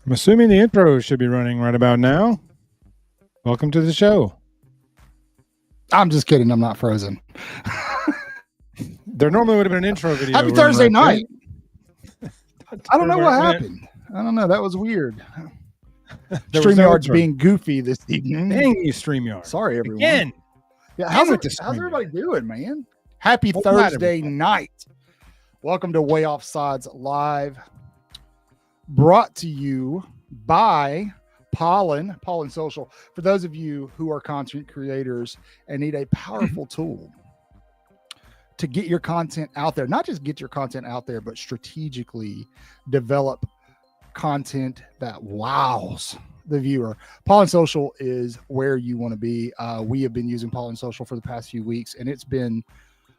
I'm assuming the intro should be running right about now. Welcome to the show. I'm just kidding. I'm not frozen. There normally would have been an intro video. Happy Thursday night. I don't know what happened. I don't know. That was weird. StreamYard's being goofy this evening. Dang you, StreamYard. Sorry, everyone. Again. Yeah, how's everybody doing, man? Happy Thursday night. Welcome to Way Offsides Live. Brought to you by Pollen Social. For those of you who are content creators and need a powerful tool to get your content out there, not just get your content out there, but strategically develop content that wows the viewer. Pollen Social is where you want to be. We have been using Pollen Social for the past few weeks, and it's been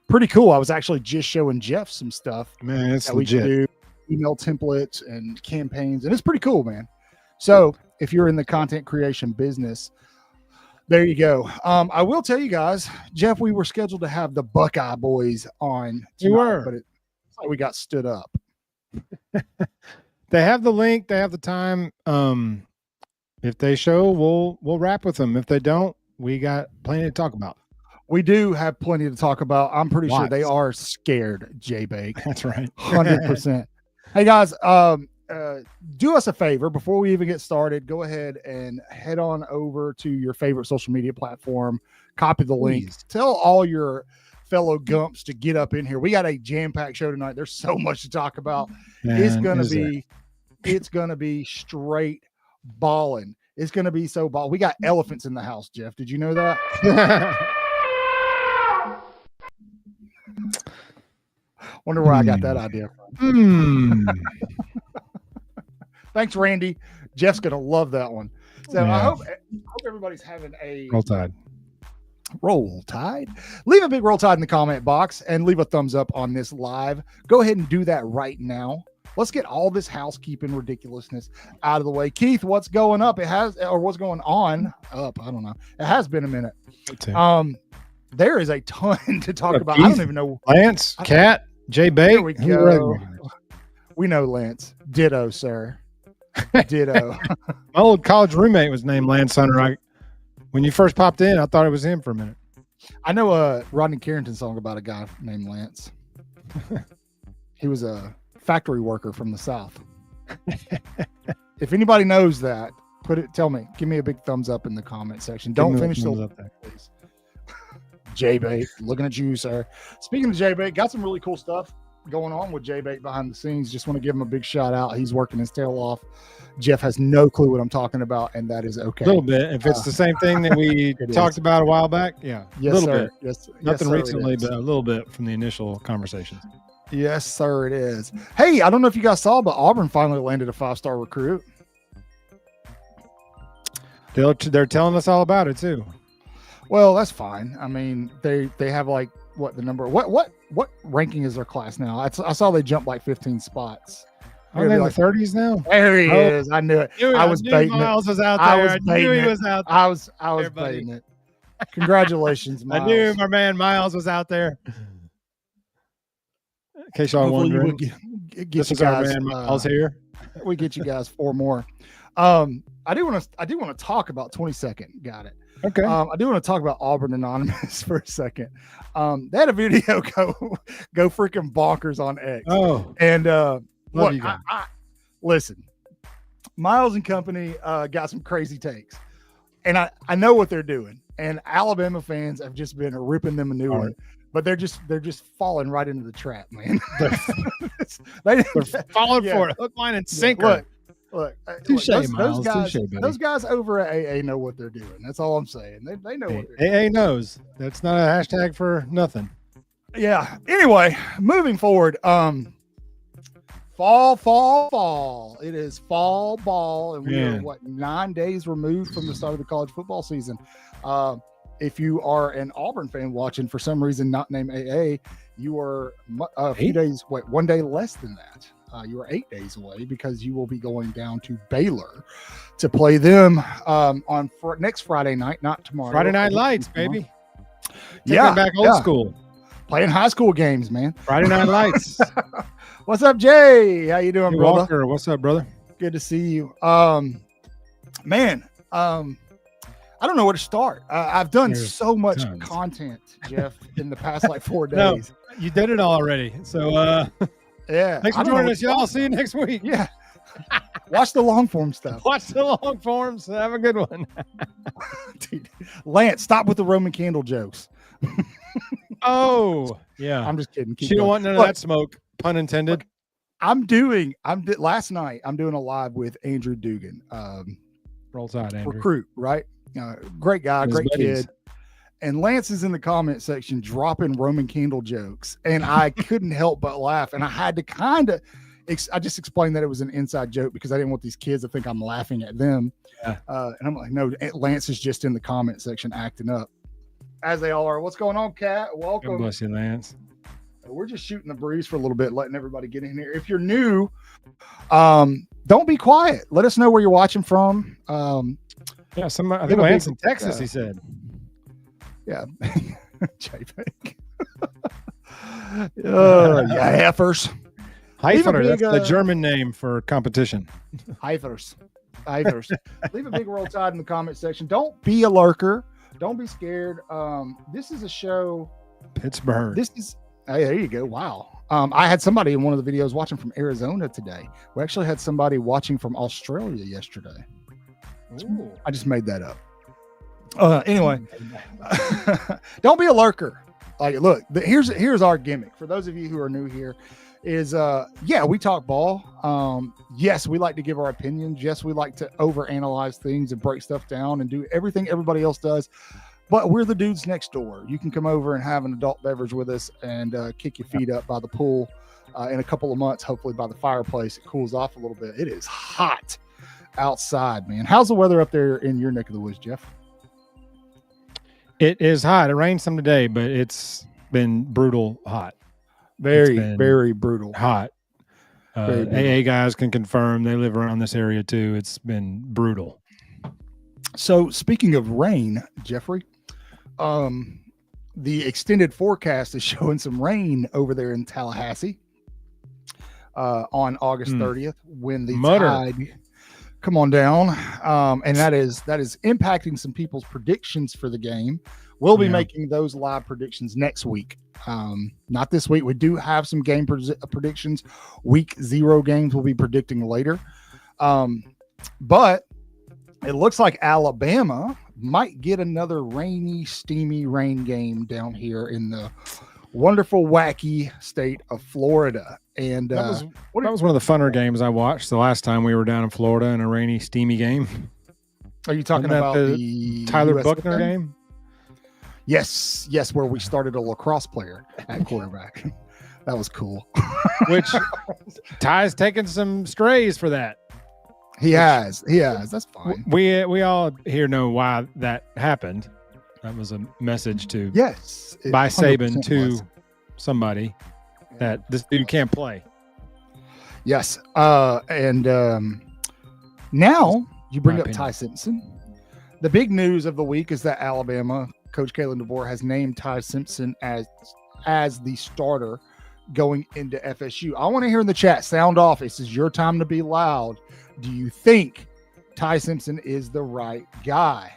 pretty cool. I was actually just showing Jeff some stuff. Man, it's that legit. We can do. Email templates and campaigns, and it's pretty cool, man. So if you're in the content creation business, there you go. I will tell you guys, Jeff, we were scheduled to have the Buckeye Boys on tonight, but it's like we got stood up. They have the link, they have the time. If they show, we'll wrap with them. If they don't, we got plenty to talk about. We do have plenty to talk about. I'm pretty sure they are scared, J-Bake. That's right. 100%. Hey guys, do us a favor before we even get started. Go ahead and head on over to your favorite social media platform. Copy the link. Tell all your fellow Gumps to get up in here. We got a jam-packed show tonight. There's so much to talk about. Man, it's gonna be straight balling. It's gonna be so ball. We got elephants in the house, Jeff. Did you know that? Wonder where I got that idea from. Thanks, Randy. Jeff's gonna love that one. So yeah. I hope everybody's having a Roll Tide. Leave a big Roll Tide in the comment box and leave a thumbs up on this live. Go ahead and do that right now. Let's get all this housekeeping ridiculousness out of the way. Keith, what's going up? What's going on up? I don't know. It has been a minute. There is a ton to talk about. Keith? I don't even know. Lance, Cat, J-Bake. Here we go. We know Lance. Ditto, sir. Ditto. My old college roommate was named Lance Hunter. When you first popped in, I thought it was him for a minute. I know a Rodney Carrington song about a guy named Lance. He was a factory worker from the South. If anybody knows that, tell me. Give me a big thumbs up in the comment section. Don't finish the up there, please. J-Bake, looking at you, sir. Speaking of J-Bake, got some really cool stuff going on with J-Bait behind the scenes. Just want to give him a big shout out. He's working his tail off. Jeff has no clue what I'm talking about, and that is okay. A little bit. If it's the same thing that we talked about a while back, yeah. Yes, a little sir. bit. Yes, Nothing yes, recently, but a little bit from the initial conversations. Yes, sir, it is. Hey, I don't know if you guys saw, but Auburn finally landed a 5-star recruit. They're telling us all about it too. Well, that's fine. I mean, they have like what the number? What ranking is their class now? I saw they jumped like 15 spots. Are they in the 30s now? There he is. I knew it. I was baiting Miles it. was out there. I knew he was out there. I was baiting it. Congratulations, Miles. I knew my man Miles was out there. In case y'all wondering, this is our man Miles here. We get you guys 4 more. I do want to talk about 22nd. Got it. Okay. I do want to talk about Auburn Anonymous for a second. They had a video go freaking bonkers on X. Oh, and look, listen, Miles and company got some crazy takes, and I know what they're doing. And Alabama fans have just been ripping them a new one, but they're just falling right into the trap, man. they're falling for it, hook, line, and sinker. Look, those guys over at AA know what they're doing. That's all I'm saying. They know what they're doing. AA knows. That's not a hashtag for nothing. Yeah. Anyway, moving forward. Fall. It is fall ball, and we are 9 days removed from the start of the college football season. If you are an Auburn fan watching for some reason not named AA, you are a few days. Wait, 1 day less than that. You are 8 days away because you will be going down to Baylor to play them on next Friday night, not tomorrow. Friday Night Lights, baby. Taking back old school. Playing high school games, man. Friday Night Lights. What's up, Jay? How you doing, hey, brother? Walker, what's up, brother? Good to see you. Man, I don't know where to start. I've done so much content, Jeff, in the past like 4 days. No, you did it already. So, yeah. Thanks for joining us, y'all. See you next week. Yeah. Watch the long form stuff. Watch the long forms. Have a good one. Dude, Lance, stop with the Roman candle jokes. Oh, yeah. I'm just kidding. She don't want none of that smoke. Pun intended. Look, last night I'm doing a live with Andrew Dugan. Roll Tide, Andrew. Recruit, right? Great guy, great kid. And Lance is in the comment section dropping Roman candle jokes. And I couldn't help but laugh. And I had to I just explained that it was an inside joke because I didn't want these kids to think I'm laughing at them. Yeah. And I'm like, no, Lance is just in the comment section acting up. As they all are. What's going on, Kat? Welcome. God bless you, Lance. We're just shooting the breeze for a little bit, letting everybody get in here. If you're new, don't be quiet. Let us know where you're watching from. Yeah, I think Lance in Texas, he said. Yeah. JPEG. Yeah, heifers. Heifers, that's the German name for competition. Heifers. Leave a big Roll Tide in the comment section. Don't be a lurker. Don't be scared. This is a show. Pittsburgh. Hey, there you go. Wow. I had somebody in one of the videos watching from Arizona today. We actually had somebody watching from Australia yesterday. Ooh. I just made that up. Anyway, don't be a lurker. Like, look, here's our gimmick. For those of you who are new here, is we talk ball. Yes, we like to give our opinions. Yes, we like to overanalyze things and break stuff down and do everything everybody else does. But we're the dudes next door. You can come over and have an adult beverage with us and kick your feet up by the pool in a couple of months, hopefully by the fireplace. It cools off a little bit. It is hot outside, man. How's the weather up there in your neck of the woods, Jeff? It is hot. It rained some today, but it's been brutal hot. Very brutal. Hot. AA guys can confirm. They live around this area too. It's been brutal. So speaking of rain, Jeffrey, the extended forecast is showing some rain over there in Tallahassee on August 30th when the tide come on down. And that is impacting some people's predictions for the game. We'll be making those live predictions next week. Not this week. We do have some game predictions. Week 0 games we'll be predicting later. But it looks like Alabama might get another rainy, steamy rain game down here in the wonderful, wacky state of Florida. And that was one of the funner games I watched the last time we were down in Florida in a rainy, steamy game. Are you talking about the Tyler US Buckner game? Yes, where we started a lacrosse player at quarterback. That was cool. Which Ty's taken some strays for that. He has. That's fine. We all here know why that happened. That was a message to by Saban to somebody that this dude can't play. Yes. And now you bring up Ty Simpson. The big news of the week is that Alabama coach Kalen DeBoer has named Ty Simpson as the starter going into FSU. I want to hear in the chat, sound off. This is your time to be loud. Do you think Ty Simpson is the right guy?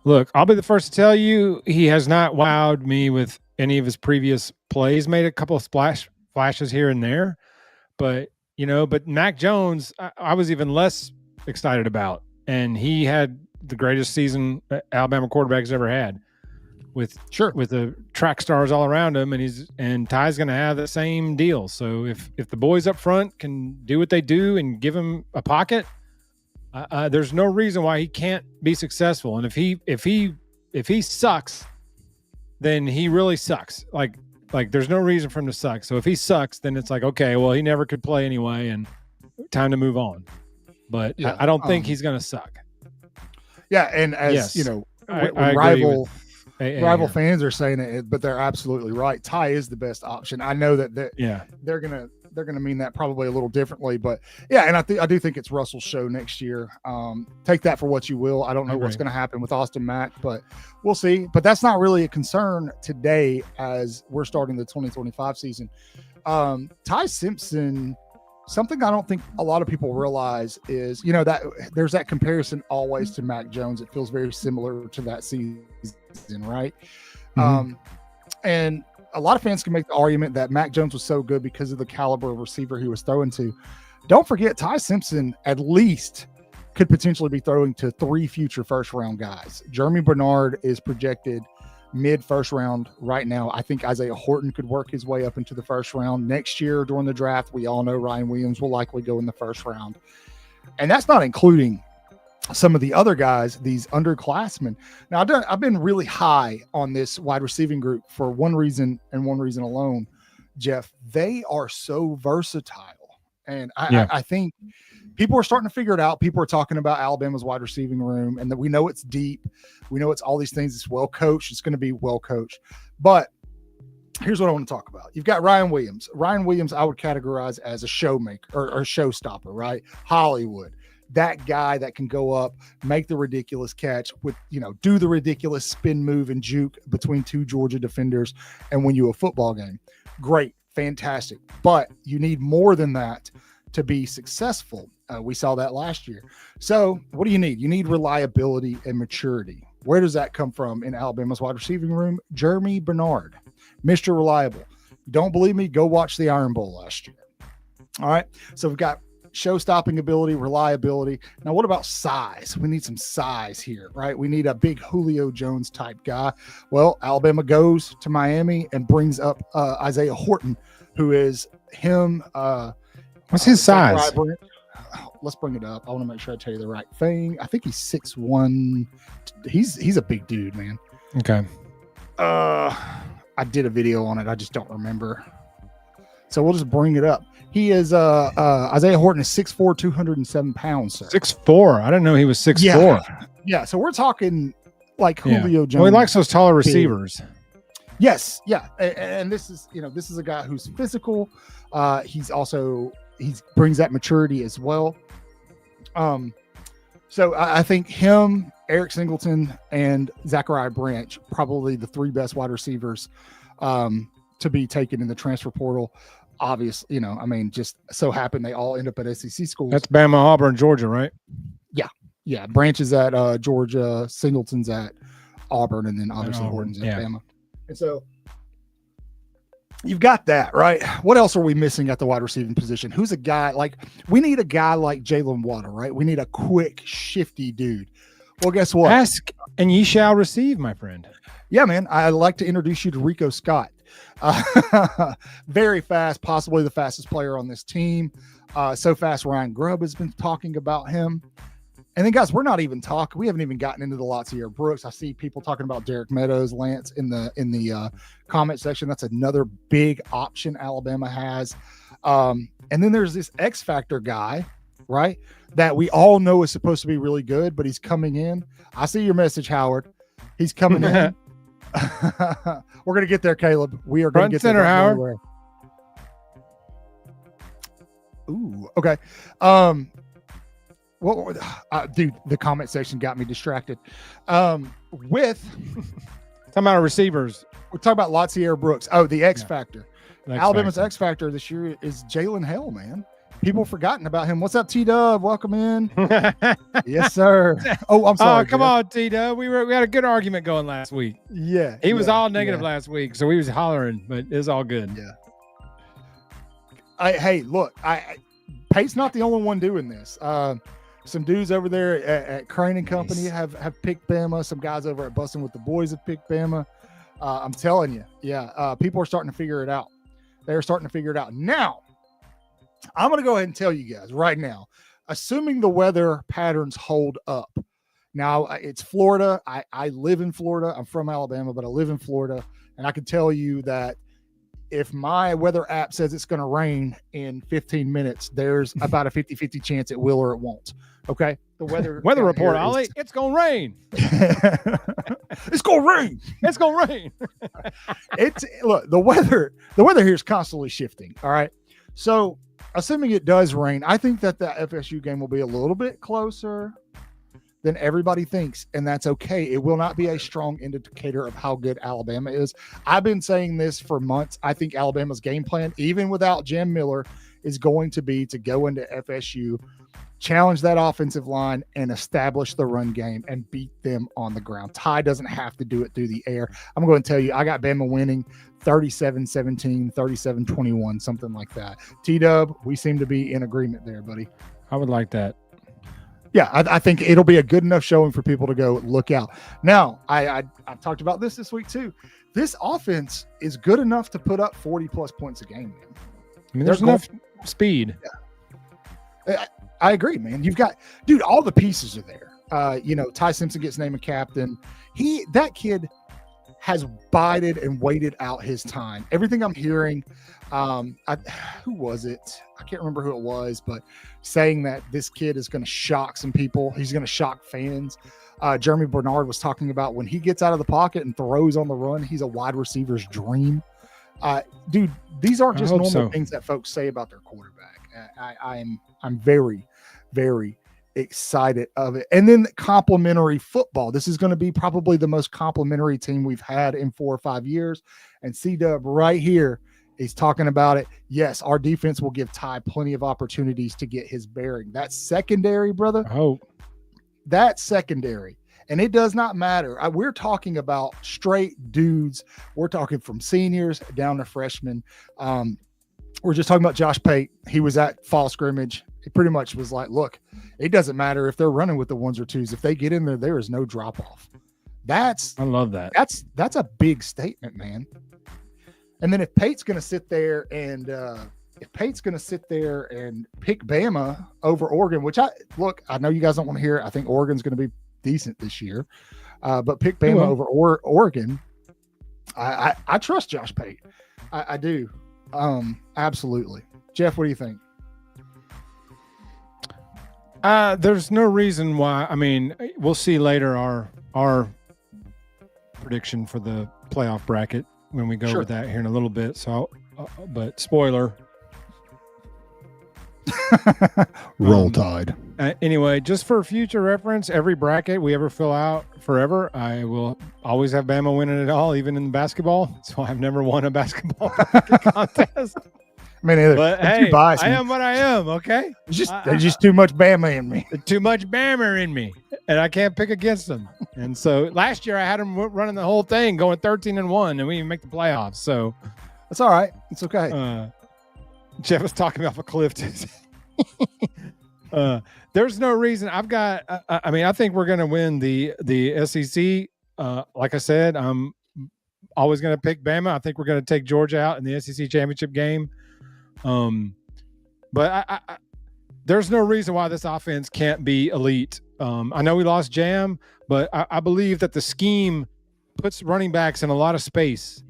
Look, I'll be the first to tell you, he has not wowed me with any of his previous plays. Made a couple of flashes here and there, but Mac Jones, I was even less excited about, and he had the greatest season Alabama quarterback's ever had, with the track stars all around him, and Ty's going to have the same deal. So if the boys up front can do what they do and give him a pocket, there's no reason why he can't be successful. And if he sucks, then he really sucks. Like there's no reason for him to suck. So if he sucks, then it's like, okay, well, he never could play anyway, and time to move on. But I don't think he's going to suck. Yeah, and as rival fans are saying it, but they're absolutely right. Ty is the best option. I know that they're gonna mean that probably a little differently, but yeah, and I do think it's Russell's show next year. Take that for what you will. I don't know what's going to happen with Austin Mack, but we'll see. But that's not really a concern today as we're starting the 2025 season. Ty Simpson, something I don't think a lot of people realize is, that there's that comparison always to Mac Jones. It feels very similar to that season, right? Mm-hmm. And a lot of fans can make the argument that Mac Jones was so good because of the caliber of receiver he was throwing to. Don't forget, Ty Simpson at least could potentially be throwing to 3 future first-round guys. Jeremy Bernard is projected mid-first round right now. I think Isaiah Horton could work his way up into the first round. Next year during the draft, we all know Ryan Williams will likely go in the first round. And that's not including some of the other guys, these underclassmen. Now, I've been really high on this wide receiving group for one reason and one reason alone, Jeff. They are so versatile. And I think people are starting to figure it out. People are talking about Alabama's wide receiving room and that we know it's deep. We know it's all these things. It's well coached. It's going to be well coached. But here's what I want to talk about. You've got Ryan Williams. Ryan Williams, I would categorize as a showmaker or a showstopper, right? Hollywood. That guy that can go up, make the ridiculous catch with, do the ridiculous spin move and juke between 2 Georgia defenders and win you a football game. Great. Fantastic. But you need more than that to be successful. We saw that last year. So what do you need? You need reliability and maturity. Where does that come from in Alabama's wide receiving room? Jeremy Bernard, Mr. Reliable. Don't believe me? Go watch the Iron Bowl last year. All right. So we've got show-stopping ability, reliability. Now, what about size? We need some size here, right? We need a big Julio Jones type guy. Well, Alabama goes to Miami and brings up Isaiah Horton, who is him. What's his size? Let's bring it up. I want to make sure I tell you the right thing. I think he's 6'1". He's a big dude, man. Okay. I did a video on it. I just don't remember. So we'll just bring it up. He is Isaiah Horton is 6'4", 207 pounds, sir. 6'4". I didn't know he was 6'4". Yeah. So we're talking like Julio Jones. Well, he likes those taller receivers. Yes. Yeah. And this is a guy who's physical. He brings that maturity as well. So I think him, Eric Singleton, and Zachariah Branch, probably the 3 best wide receivers to be taken in the transfer portal. Obviously, just so happen they all end up at SEC schools. That's Bama, Auburn, Georgia, right? Yeah. Branch is at Georgia, Singleton's at Auburn, and then obviously Horton's at Bama. And so you've got that, right? What else are we missing at the wide receiving position? Who's a guy we need a guy like Jalen Waddle, right? We need a quick, shifty dude. Well, guess what? Ask and ye shall receive, my friend. Yeah, man. I'd like to introduce you to Rico Scott. Very fast, possibly the fastest player on this team. So fast, Ryan Grubb has been talking about him. And then, guys, we're not even talking. We haven't even gotten into the Latsier Brooks. I see people talking about Derek Meadows, Lance, in the comment section. That's another big option Alabama has. And then there's this X Factor guy, right, that we all know is supposed to be really good, but he's coming in. I see your message, Howard. He's coming in. We're going to get there, Caleb. We are going to get center, there. Howard. Ooh, okay. Well, dude, the comment section got me distracted. With talking about our receivers, we're talking about Latsier Brooks. Oh, the X Factor. Alabama's Factor. X Factor this year is Jalen Hell, man. People forgotten about him. What's up, T-Dub? Welcome in. Yes, sir. Oh, I'm sorry. Oh, come on, T-Dub. We had a good argument going last week. Yeah. He was all negative last week, so we was hollering, but it's all good. Yeah. Hey, look, Pate's not the only one doing this. Some dudes over there at Crane and Company have picked Bama. Some guys over at Bussin' with the Boys have picked Bama. I'm telling you, people are starting to figure it out. They're starting to figure it out. Now, I'm going to go ahead and tell you guys right now, assuming the weather patterns hold up. Now, it's Florida. I live in Florida. I'm from Alabama, but I live in Florida. And I can tell you that if my weather app says it's going to rain in 15 minutes, there's about a 50-50 chance it will or it won't. Okay. The weather report, Ollie. It's going to rain. It's going to rain. It's going to rain. Look, the weather here is constantly shifting. All right. So assuming it does rain, I think that the FSU game will be a little bit closer than everybody thinks, and that's okay. It will not be a strong indicator of how good Alabama is. I've been saying this for months. I think Alabama's game plan, even without Jim Miller, is going to be to go into FSU, challenge that offensive line, and establish the run game and beat them on the ground. Ty doesn't have to do it through the air. I'm going to tell you, I got Bama winning 37-17, 37-21, something like that. T-Dub, we seem to be in agreement there, buddy. I would like that. Yeah, I think it'll be a good enough showing for people to go look out. Now, I've talked about this week too. This offense is good enough to put up 40-plus points a game, man. I mean, there's enough speed. Yeah. I agree, man. You've got, dude, all the pieces are there. Ty Simpson gets named a captain. That kid has bided and waited out his time. Everything I'm hearing, who was it? I can't remember who it was, but saying that this kid is going to shock some people. He's going to shock fans. Jeremy Bernard was talking about when he gets out of the pocket and throws on the run, he's a wide receiver's dream. Dude, these aren't just normal things that folks say about their quarterback. I'm very, very excited of it. And then complimentary football. This is going to be probably the most complimentary team we've had in 4 or 5 years. And C-Dub right here, he's talking about it. Yes, our defense will give Ty plenty of opportunities to get his bearing. That's secondary, brother. Oh, that's secondary. And it does not matter. We're talking about straight dudes. We're talking from seniors down to freshmen. We're just talking about Josh Pate. He was at fall scrimmage. He pretty much was like, look, it doesn't matter if they're running with the ones or twos. If they get in there, there is no drop off. I love that. That's a big statement, man. And then if Pate's going to sit there and pick Bama over Oregon, which I know you guys don't want to hear it. I think Oregon's going to be decent this year, but pick Bama over Oregon. I trust Josh Pate. I do. Absolutely. Jeff, what do you think? There's no reason why. I mean, we'll see later our prediction for the playoff bracket when we go over that here in a little bit. So, but spoiler. Roll Tide. Anyway, just for future reference, every bracket we ever fill out forever, I will always have Bama winning it all, even in basketball. So I've never won a basketball contest. Me neither. But hey, I am what I am. Okay, there's just too much Bama in me. Too much Bama in me, and I can't pick against them. And so last year I had them running the whole thing, going 13-1, and we didn't make the playoffs. So that's all right. It's okay. Jeff was talking off a cliff too. There's no reason. I think we're going to win the SEC. Like I said, I'm always going to pick Bama. I think we're going to take Georgia out in the SEC championship game. But I there's no reason why this offense can't be elite. I know we lost Jam, but I believe that the scheme puts running backs in a lot of space,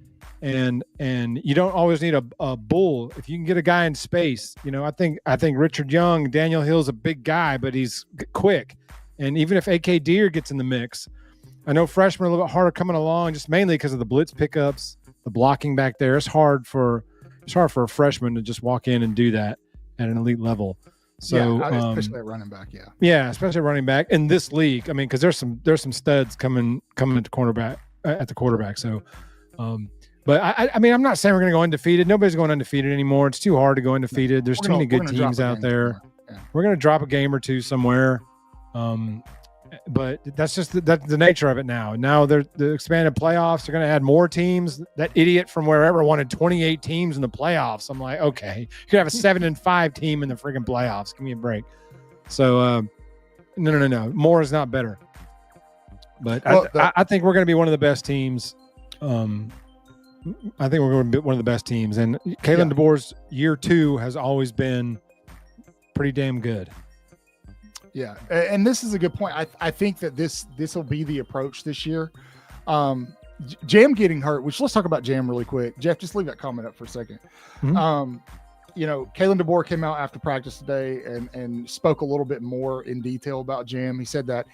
and you don't always need a bull. If you can get a guy in space, I think Richard Young, Daniel Hill's a big guy, but he's quick. And even if AK Deer gets in the mix, I know freshmen are a little bit harder coming along, just mainly because of the blitz pickups, the blocking back there. It's hard for a freshman to just walk in and do that at an elite level. So especially at running back, especially at running back in this league. I mean, because there's some studs coming at the quarterback. So, but I mean, I'm not saying we're going to go undefeated. Nobody's going undefeated anymore. It's too hard to go undefeated. There's too many good teams out there. Yeah. We're going to drop a game or two somewhere. But that's just the nature of it now. Now the expanded playoffs are going to add more teams. That idiot from wherever wanted 28 teams in the playoffs. I'm like, okay, you could have a 7-5 team in the freaking playoffs. Give me a break. So, no. More is not better. But I think we're going to be one of the best teams. I think we're going to be one of the best teams. And Kalen DeBoer's year 2 has always been pretty damn good. Yeah, and this is a good point. I think that this will be the approach this year. Jam getting hurt, which let's talk about Jam really quick. Jeff, just leave that comment up for a second. Mm-hmm. Kalen DeBoer came out after practice today and spoke a little bit more in detail about Jam. He said that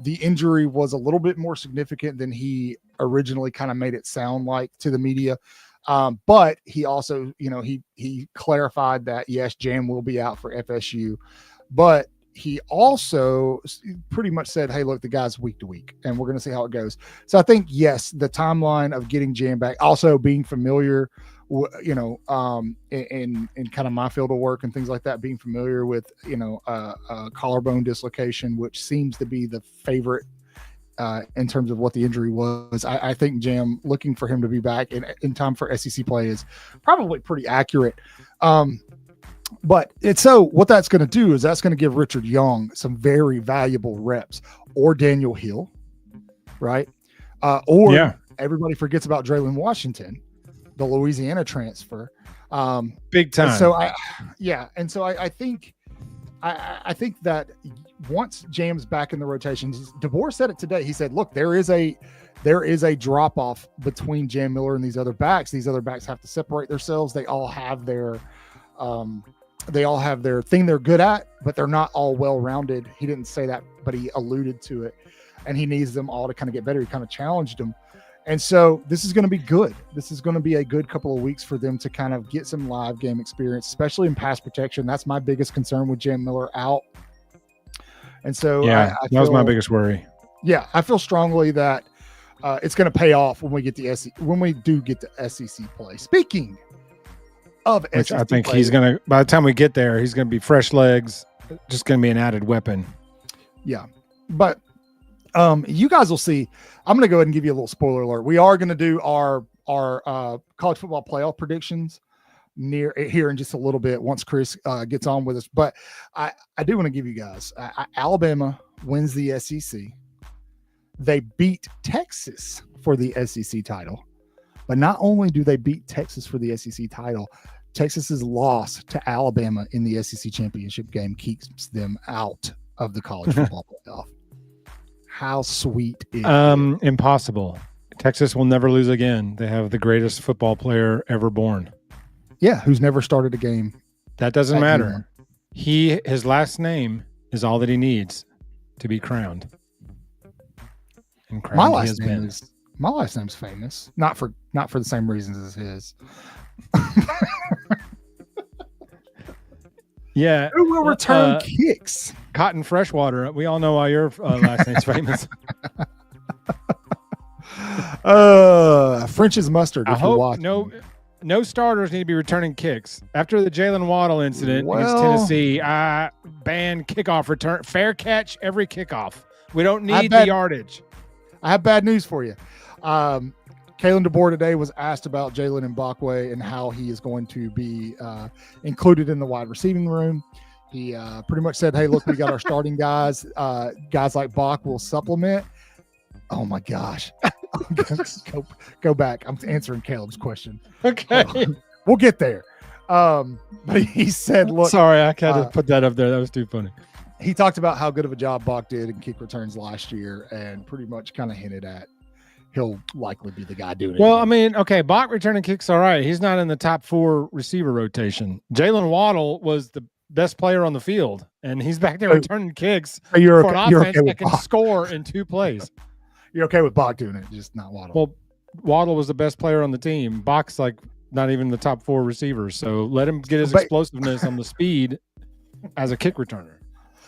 the injury was a little bit more significant than he originally kind of made it sound like to the media. But he also, he clarified that, yes, Jam will be out for FSU, but he also pretty much said, hey, look, the guy's week to week, and we're going to see how it goes. So I think, yes, the timeline of getting Jam back, also being familiar, in kind of my field of work and things like that, being familiar with, collarbone dislocation, which seems to be the favorite in terms of what the injury was. I think Jam, looking for him to be back in time for SEC play is probably pretty accurate. But what that's going to do is that's going to give Richard Young some very valuable reps, or Daniel Hill, right? Everybody forgets about Draylon Washington, the Louisiana transfer. Big time. I think that once Jam's back in the rotations, DeBoer said it today. He said, look, there is a drop off between Jam Miller and these other backs. These other backs have to separate themselves. They all have their thing they're good at, but they're not all well-rounded. He didn't say that, but he alluded to it, and he needs them all to kind of get better. He kind of challenged them. And so this is going to be good. This is going to be a good couple of weeks for them to kind of get some live game experience, especially in pass protection. That's my biggest concern with Jam Miller out. And so that was my biggest worry. Yeah. I feel strongly that it's going to pay off when we do get the SEC play. Speaking of which SEC I think play, he's going to, by the time we get there, he's going to be fresh legs, just going to be an added weapon. Yeah. But you guys will see. I'm going to go ahead and give you a little spoiler alert. We are going to do our college football playoff predictions near here in just a little bit once Chris gets on with us. But I do want to give you guys Alabama wins the SEC. They beat Texas for the SEC title. But not only do they beat Texas for the SEC title, Texas's loss to Alabama in the SEC championship game keeps them out of the college football playoff. How sweet is it? Impossible. Texas will never lose again. They have the greatest football player ever born. Yeah, who's never started a game. That doesn't matter. His last name is all that he needs to be crowned. And crowned my last name's famous. Not for the same reasons as his. Yeah. Who will return kicks? Cotton Freshwater. We all know why your last name's famous. French's mustard. I hope no starters need to be returning kicks. After the Jalen Waddle incident against Tennessee, I ban kickoff return. Fair catch every kickoff. We don't need the yardage. I have bad news for you. Kalen DeBoer today was asked about Jalen Mbakwe and how he is going to be included in the wide receiving room. He pretty much said, hey, look, we got our starting guys. Guys like Bach will supplement. Oh, my gosh. Go back. I'm answering Caleb's question. Okay. We'll get there. But he said, look. Sorry, I had to put that up there. That was too funny. He talked about how good of a job Bach did in kick returns last year and pretty much kind of hinted at he'll likely be the guy doing it. Well, again. I mean, okay, Bach returning kicks, all right. He's not in the top 4 receiver rotation. Jalen Waddle was the best player on the field, and he's back there returning kicks for an offense that can score in 2 plays. You're okay with Bach doing it, just not Waddle. Well, Waddle was the best player on the team. Bach's like not even the top 4 receivers, so let him get his explosiveness on the speed as a kick returner.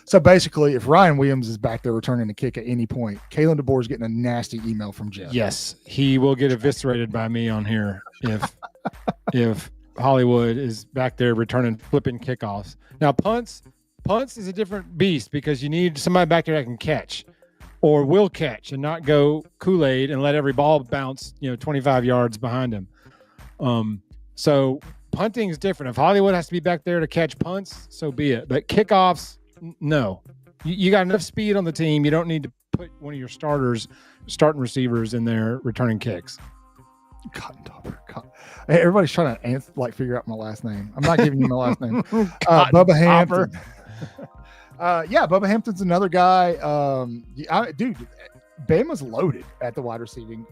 So basically, if Ryan Williams is back there returning a kick at any point, Kalen DeBoer is getting a nasty email from Jeff. Yes, he will get eviscerated by me on here if Hollywood is back there returning flipping kickoffs. Now punts is a different beast because you need somebody back there that can catch or will catch and not go Kool-Aid and let every ball bounce 25 yards behind him. So punting is different. If Hollywood has to be back there to catch punts, so be it. But kickoffs, no. You got enough speed on the team. You don't need to put one of your starting receivers in there returning kicks. Cotton Topper. Hey, everybody's trying to figure out my last name. I'm not giving you my last name. Bubba Hampton. Bubba Hampton's another guy. Dude, Bama's loaded at the wide receiving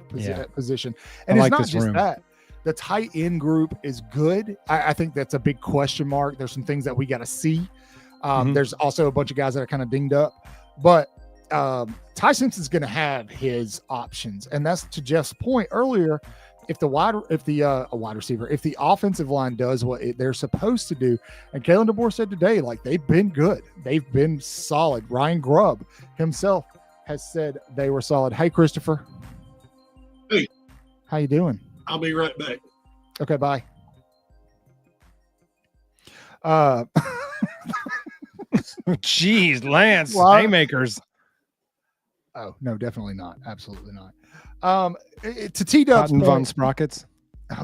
position. And it's not just that. The tight end group is good. I think that's a big question mark. There's some things that we got to see. There's also a bunch of guys that are kind of dinged up. But Ty Simpson's going to have his options. And that's to Jeff's point earlier. If the offensive line does what they're supposed to do, and Kalen DeBoer said today, they've been good. They've been solid. Ryan Grubb himself has said they were solid. Hey, Christopher. Hey. How you doing? I'll be right back. Okay, bye. Jeez, Lance, haymakers. Oh, no, definitely not. Absolutely not. To T-Dub's Cotton Von Sprockets.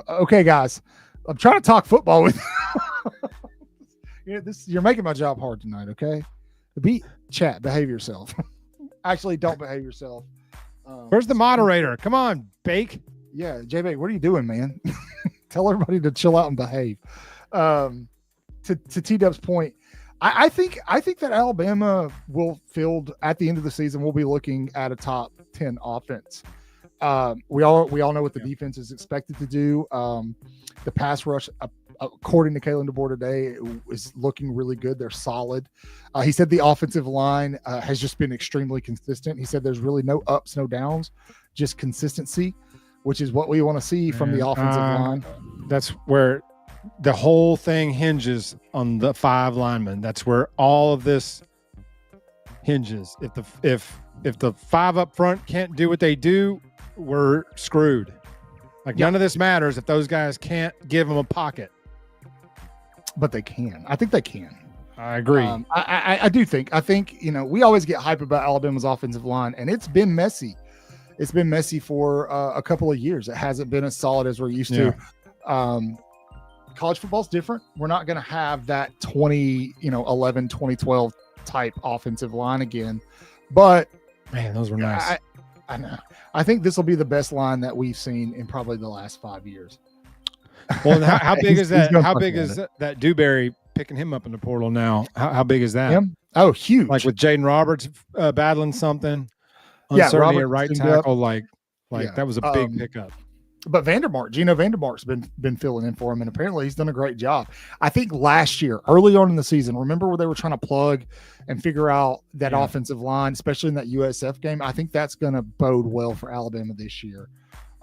Okay, guys. I'm trying to talk football with you. You're making my job hard tonight, okay? Chat, behave yourself. Actually, don't behave yourself. Where's the moderator? Come on, Bake. Yeah, J-Bake, what are you doing, man? Tell everybody to chill out and behave. To T-Dub's point, I think that Alabama will field at the end of the season. We'll be looking at a top 10 offense. We all know what the defense is expected to do. The pass rush, according to Kalen DeBoer today, is looking really good. They're solid. He said the offensive line has just been extremely consistent. He said there's really no ups, no downs, just consistency, which is what we want to see from the offensive line. That's where the whole thing hinges on the 5 linemen. That's where all of this hinges. If the 5 up front can't do what they do, we're screwed. None of this matters if those guys can't give them a pocket. But they can. I think they can. I agree. I do think. I think, we always get hype about Alabama's offensive line, and it's been messy. It's been messy for a couple of years. It hasn't been as solid as we're used to. College football's different. We're not going to have that 2011, 2012 type offensive line again. But man, those were nice. I know. I think this will be the best line that we've seen in probably the last 5 years. Well, how big is that? How big is that Dewberry picking him up in the portal now? How big is that? Him? Oh, huge. With Jaden Roberts battling something. Uncertainty at right tackle. That was a big pickup. But Gino Vandermark's been filling in for him, and apparently he's done a great job. I think last year, early on in the season, remember where they were trying to plug and figure out that offensive line, especially in that USF game? I think that's going to bode well for Alabama this year.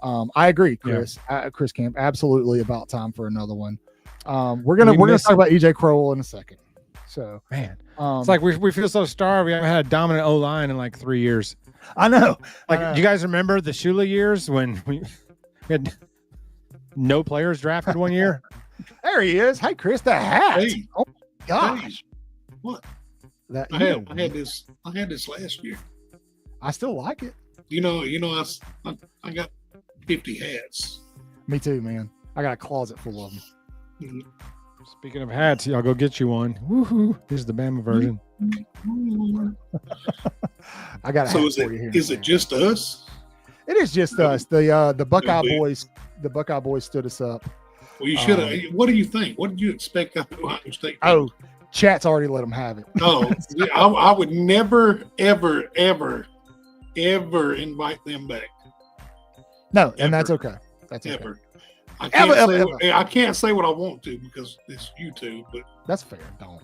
I agree, Chris. Chris Camp, absolutely about time for another one. We're gonna talk about EJ Crowell in a second. So, man, it's we feel so starved. We haven't had a dominant O-line in 3 years. I know. Do you guys remember the Shula years when we had no players drafted one year? There he is. Hey, Chris, the hat. Hey. Oh my gosh. Hey. What? I had this last year. I still like it. I got 50 hats. Me too, man. I got a closet full of them. Speaking of hats, I'll go get you one. Woohoo! Here's the Bama version. I got. So is it just us? It is just us. The Buckeye Boys. The Buckeye Boys stood us up. Well, you should have. What do you think? What did you expect out of Ohio State? Oh, chat's already let them have it. No, I would never, ever, ever, ever invite them back. No, Ever. and that's okay. That's okay. Ever. Ever. I can't say what I want to because it's YouTube, but that's fair. Don't.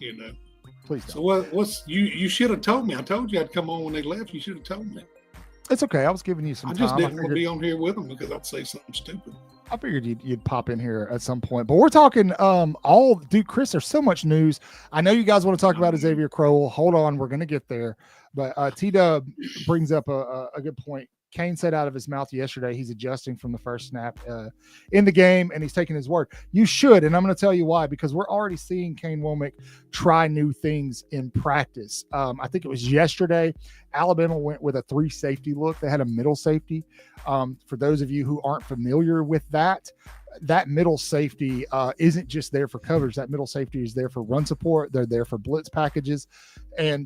You know. Please don't. So what's you should have told me. I told you I'd come on when they left. You should have told me. It's okay. I was giving you some time. I just didn't want to be on here with them because I'd say something stupid. I figured you'd pop in here at some point. But we're talking Chris, there's so much news. I know you guys want to talk about Xavier Crowell. Hold on, we're going to get there. But T-Dub brings up a good point. Kane said out of his mouth yesterday he's adjusting from the first snap in the game, and he's taking his word. You should, and I'm going to tell you why, because we're already seeing Kane Womack try new things in practice. I think it was yesterday, Alabama went with a 3 safety look. They had a middle safety. For those of you who aren't familiar with that middle safety isn't just there for coverage. That middle safety is there for run support. They're there for blitz packages. And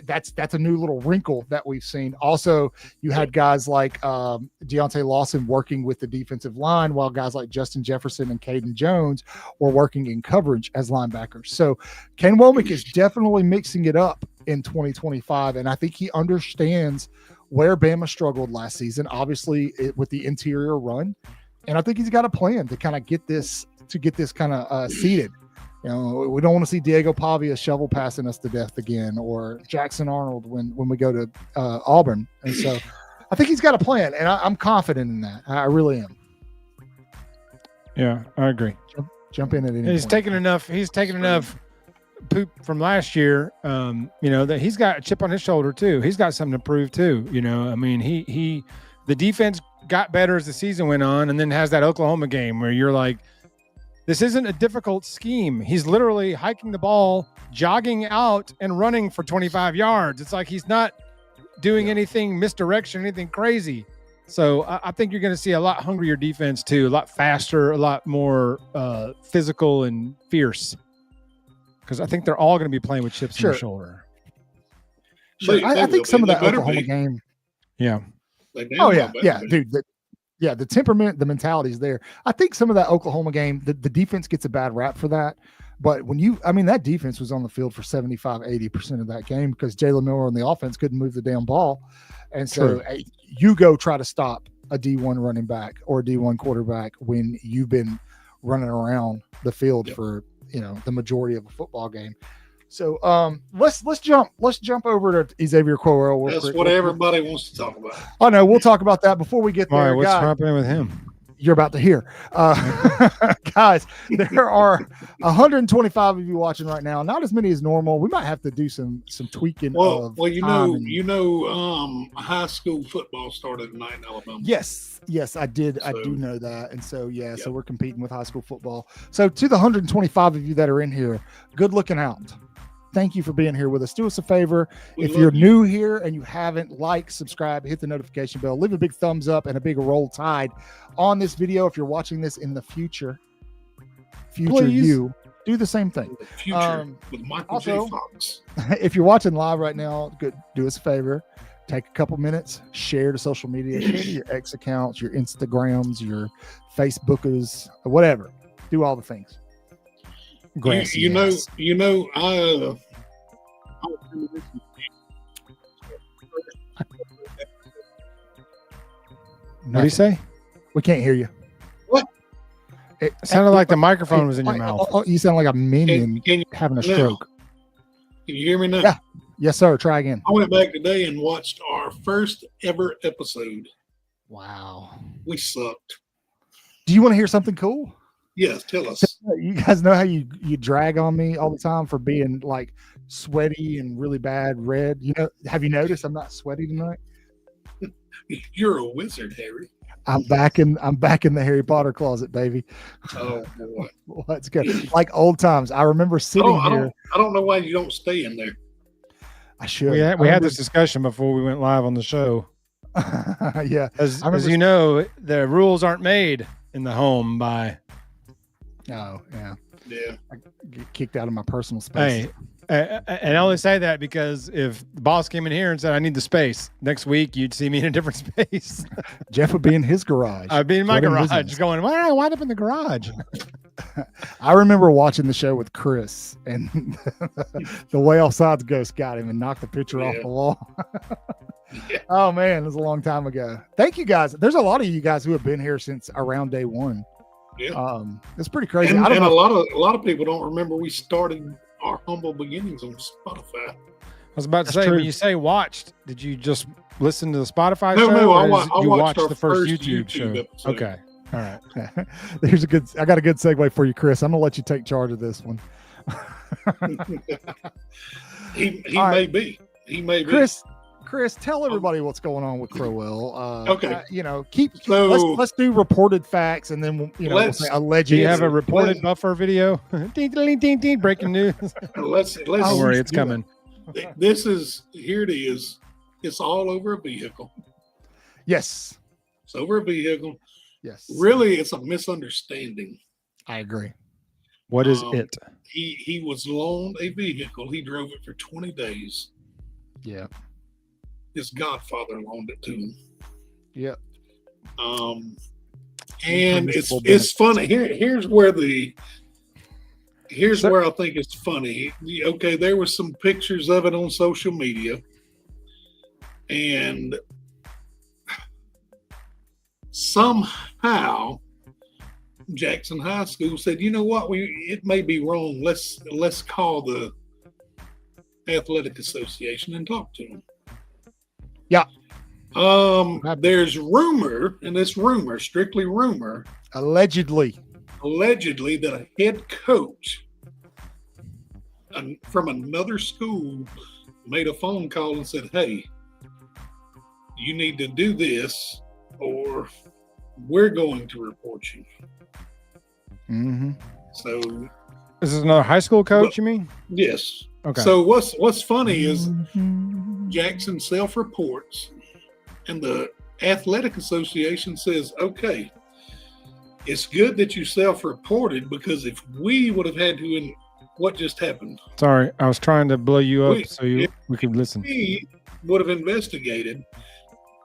that's a new little wrinkle that we've seen. Also, you had guys like Deontay Lawson working with the defensive line, while guys like Justin Jefferson and Caden Jones were working in coverage as linebackers. So Kane Womack is definitely mixing it up in 2025. And I think he understands where Bama struggled last season, obviously with the interior run. And I think he's got a plan to kind of get this kind of seated. You know, we don't want to see Diego Pavia shovel passing us to death again, or Jackson Arnold when we go to Auburn. And so I think he's got a plan, and I'm confident in that. I really am. Yeah, I agree. Jump in at any He's point. taken enough poop from last year, that he's got a chip on his shoulder too. He's got something to prove too. I mean, the defense got better as the season went on, and then has that Oklahoma game where you're like, this isn't a difficult scheme. He's literally hiking the ball, jogging out, and running for 25 yards. It's like he's not doing anything misdirection, anything crazy. So I think you're going to see a lot hungrier defense too, a lot faster, a lot more physical and fierce. Because I think they're all going to be playing with chips on their shoulder. Sure. I think some of that Oklahoma game. Yeah. Oh, yeah, dude. The temperament, the mentality is there. I think some of that Oklahoma game, the defense gets a bad rap for that. But that defense was on the field for 75, 80% of that game because Jalen Miller on the offense couldn't move the damn ball. And so you go try to stop a D1 running back or a D1 quarterback when you've been running around the field for, the majority of a football game. So let's jump over to Xavier Crowell. That's what everybody wants to talk about. Oh no, we'll talk about that before we get there. All right, what's happening with him? You're about to hear. Guys, there are 125 of you watching right now. Not as many as normal. We might have to do some tweaking. Well, high school football started tonight in Alabama. Yes, I did. So, I do know that. And so, so we're competing with high school football. So to the 125 of you that are in here, good looking out. Thank you for being here with us. Do us a favor. If you're new here and you haven't subscribe, hit the notification bell, leave a big thumbs up and a big roll tide on this video. If you're watching this in the future you do the same thing. The future with Michael J. Fox. If you're watching live right now, do us a favor. Take a couple minutes, share to social media, share to your X accounts, your Instagrams, your Facebookers, whatever. Do all the things. What do you say? We can't hear you. What? It sounded like the microphone was in your mouth. Oh, you sound like a minion having a stroke. Can you hear me now? Yeah. Yes, sir. Try again. I went back today and watched our first ever episode. Wow. We sucked. Do you want to hear something cool? Yes, tell us. You guys know how you drag on me all the time for being like sweaty and really bad red. Have you noticed I'm not sweaty tonight? You're a wizard, Harry. I'm back in the Harry Potter closet, baby. Oh boy. Well, that's good. Like old times. I remember sitting here. I don't know why you don't stay in there. I should. We had this discussion before we went live on the show. Yeah. As you know, the rules aren't made in the home by Oh, yeah. Yeah. I get kicked out of my personal space. Hey, and I only say that because if the boss came in here and said, I need the space, next week you'd see me in a different space. Jeff would be in his garage. I'd be in my garage going, why did I wind up in the garage? I remember watching the show with Chris, and the Way Offsides ghost got him and knocked the picture off the wall. Oh, man, it was a long time ago. Thank you, guys. There's a lot of you guys who have been here since around day one. Yeah. It's pretty crazy. And a lot of people don't remember we started our humble beginnings on Spotify. I was about to say, when you say watched, did you just listen to the Spotify show? No, I watched the first YouTube show. Episode. Okay. All right. I got a good segue for you, Chris. I'm gonna let you take charge of this one. he may be. He may be. Chris, tell everybody what's going on with Crowell. Okay. Let's do reported facts, and then we'll say alleged. Do you have a reported buffer video? Ding, ding, ding, ding, breaking news. Let's don't worry, it's coming. Here it is. It's all over a vehicle. Yes. It's over a vehicle. Yes. Really, it's a misunderstanding. I agree. What is it? He was loaned a vehicle. He drove it for 20 days. Yeah. His godfather loaned it to him. Yep. And it's funny. Here's where I think it's funny. Okay, there were some pictures of it on social media, and somehow Jackson High School said, "You know what? It may be wrong. Let's call the athletic association and talk to them." Yeah. There's rumor, and this rumor, strictly rumor, allegedly that a head coach from another school made a phone call and said, "Hey, you need to do this, or we're going to report you." Mm-hmm. So, is this another high school coach? You mean? Yes. Okay. So what's funny is Jackson self-reports, and the athletic association says, "Okay, it's good that you self-reported, because if we would have had to, what just happened?" Sorry, I was trying to blow you up we could listen. We would have investigated,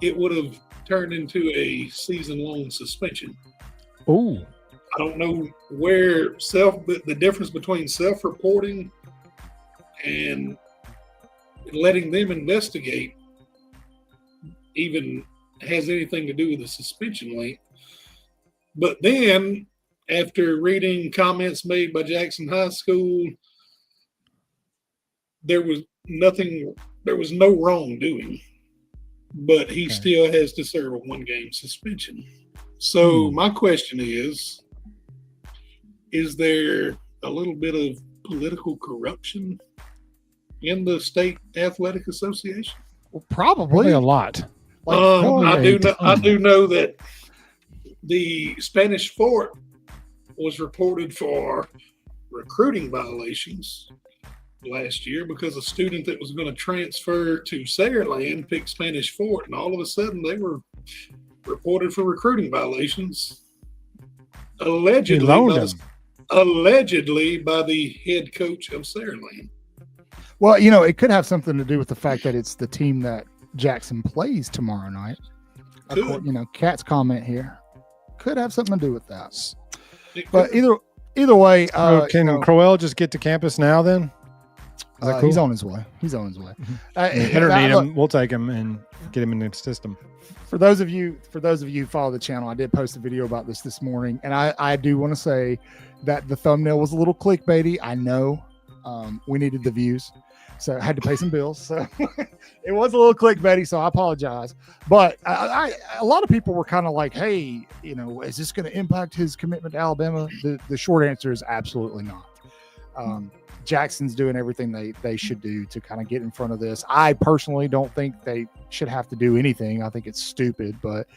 it would have turned into a season-long suspension. Oh, I don't know where the difference between self-reporting and letting them investigate even has anything to do with the suspension length. But then, after reading comments made by Jackson High School, there was no wrongdoing, but he still has to serve a 1-game suspension. So my question is there a little bit of political corruption in the state athletic association? Well, probably a lot. I do know that the Spanish Fort was reported for recruiting violations last year because a student that was going to transfer to Saraland picked Spanish Fort, and all of a sudden they were reported for recruiting violations, allegedly by the head coach of Saraland. Well, it could have something to do with the fact that it's the team that Jackson plays tomorrow night. Cat's comment here could have something to do with that. But either way, can Crowell just get to campus now? Then cool? He's on his way. Need him. We'll take him and get him in the system. For those of you who follow the channel, I did post a video about this morning, and I do want to say that the thumbnail was a little clickbaity. I know we needed the views, so I had to pay some bills. So it was a little clickbaity, so I apologize. But a lot of people were kind of like, "Hey, is this going to impact his commitment to Alabama?" The short answer is absolutely not. Jackson's doing everything they should do to kind of get in front of this. I personally don't think they should have to do anything. I think it's stupid, but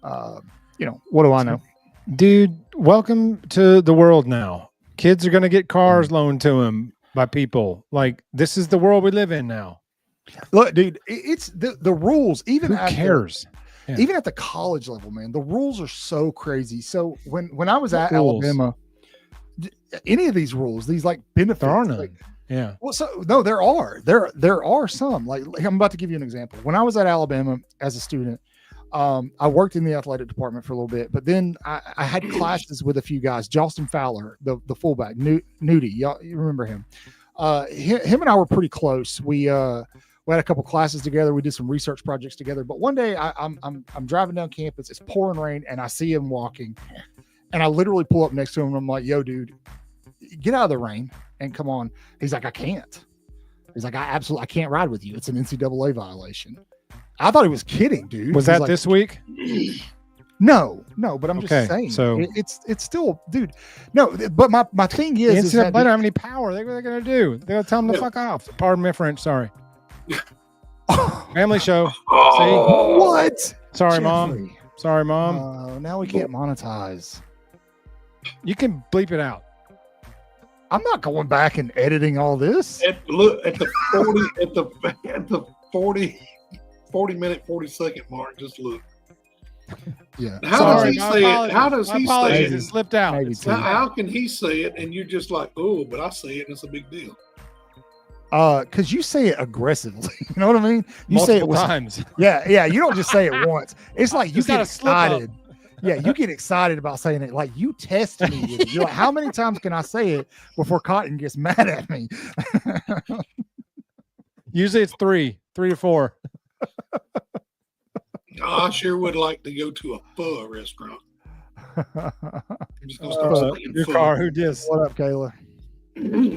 what do I know? Dude, welcome to the world now. Kids are going to get cars loaned to them by people. Like, this is the world we live in now. Look, dude, it's the rules. Even who cares? Even at the college level, man, the rules are so crazy. So when I was at Alabama, any of these rules, these like benefits. There are none. Like, yeah. Well, so no, there are some. Like I'm about to give you an example. When I was at Alabama as a student, I worked in the athletic department for a little bit, but then I had classes with a few guys. Justin Fowler, the fullback, Nudie, y'all, you remember him? Him and I were pretty close. We had a couple classes together. We did some research projects together. But one day I'm driving down campus. It's pouring rain, and I see him walking, and I literally pull up next to him. And I'm like, "Yo, dude, get out of the rain and come on." He's like, "I can't." He's like, I can't ride with you. It's an NCAA violation. I thought he was kidding, dude. Was that like, this week? No, but I'm just saying. So it's still, dude. No, but my thing is that they don't have any power. What are they going to do? They're going to tell them to fuck off. Pardon me, French. Sorry. Family show. See? What? Sorry, Mom. Sorry, Mom. Now we can't monetize. You can bleep it out. I'm not going back and editing all this. Look at the 40-minute, 40-second mark. Just look. Yeah. How does he say it? How does he say it? It slipped out. How can he say it and you're just like, oh, but I say it and it's a big deal? Because you say it aggressively. You know what I mean? You say it times. Yeah. You don't just say it once. It's like you get excited. Yeah, you get excited about saying it. Like you test me. You're like, how many times can I say it before Cotton gets mad at me? Usually it's 3 to 4. I sure would like to go to a pho restaurant. I'm just gonna start saying your pho. car. Who dis? What up, Kayla?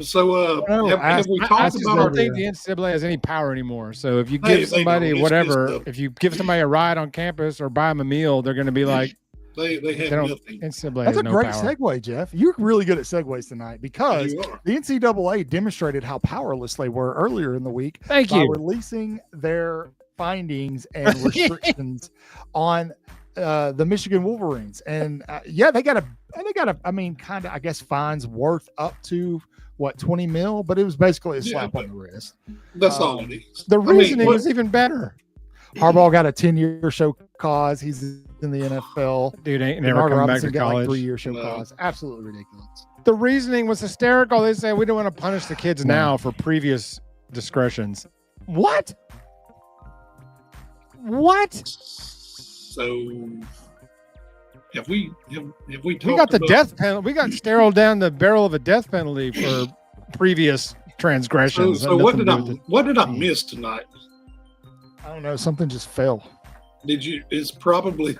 So, have we talked about I don't think the NCAA has any power anymore. So if you give somebody whatever, if you give somebody a ride on campus or buy them a meal, they're going to be like, they have nothing. NCAA That's has a no great power. segue, Jeff. You're really good at segues tonight because the NCAA demonstrated how powerless they were earlier in the week by releasing their findings and restrictions on the Michigan Wolverines. And they got I mean, kind of, I guess, fines worth up to what, 20 mil, but it was basically a slap on the wrist. That's all it is. The reasoning was even better. Harbaugh got a 10-year show cause. He's in the NFL. Dude ain't never come back to college. Like 3-year show cause. Absolutely ridiculous. The reasoning was hysterical. They said we don't want to punish the kids now for previous discretions. What? So have we got the death penalty. We got steriled down the barrel of a death penalty for previous transgressions. So what did I miss tonight? I don't know. Something just fell. It's probably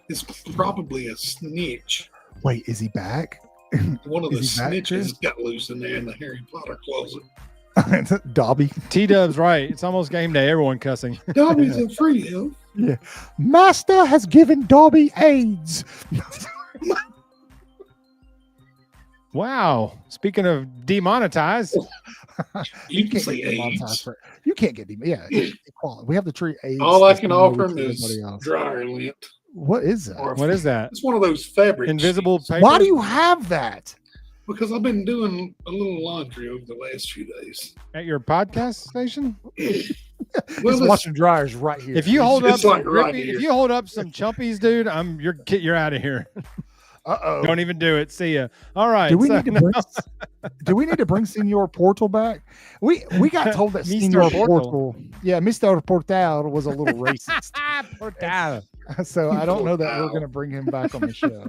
a snitch. Wait, is he back? One of the snitches got loose in there in the Harry Potter closet. Dobby. T-Dub's right. It's almost game day. Everyone cussing. Dobby's in free, huh? Yeah. Master has given Dobby AIDS. Wow. Speaking of demonetized. You can say AIDS. You can't get equality. We have to treat AIDS. All I can offer him is dryer lint. What is that? What is that? It's one of those fabric invisible paper. Why do you have that? Because I've been doing a little laundry over the last few days. At your podcast station? Well, he's watching dryers right here. If you hold up if you hold up some chumpies, dude, you're out of here. Uh-oh. Don't even do it. See ya. All right. Do we need to bring Senor Portal back? We got told that Senor Portal. Yeah, Mr. Portal was a little racist. Portal. So I don't know that we're going to bring him back on the show.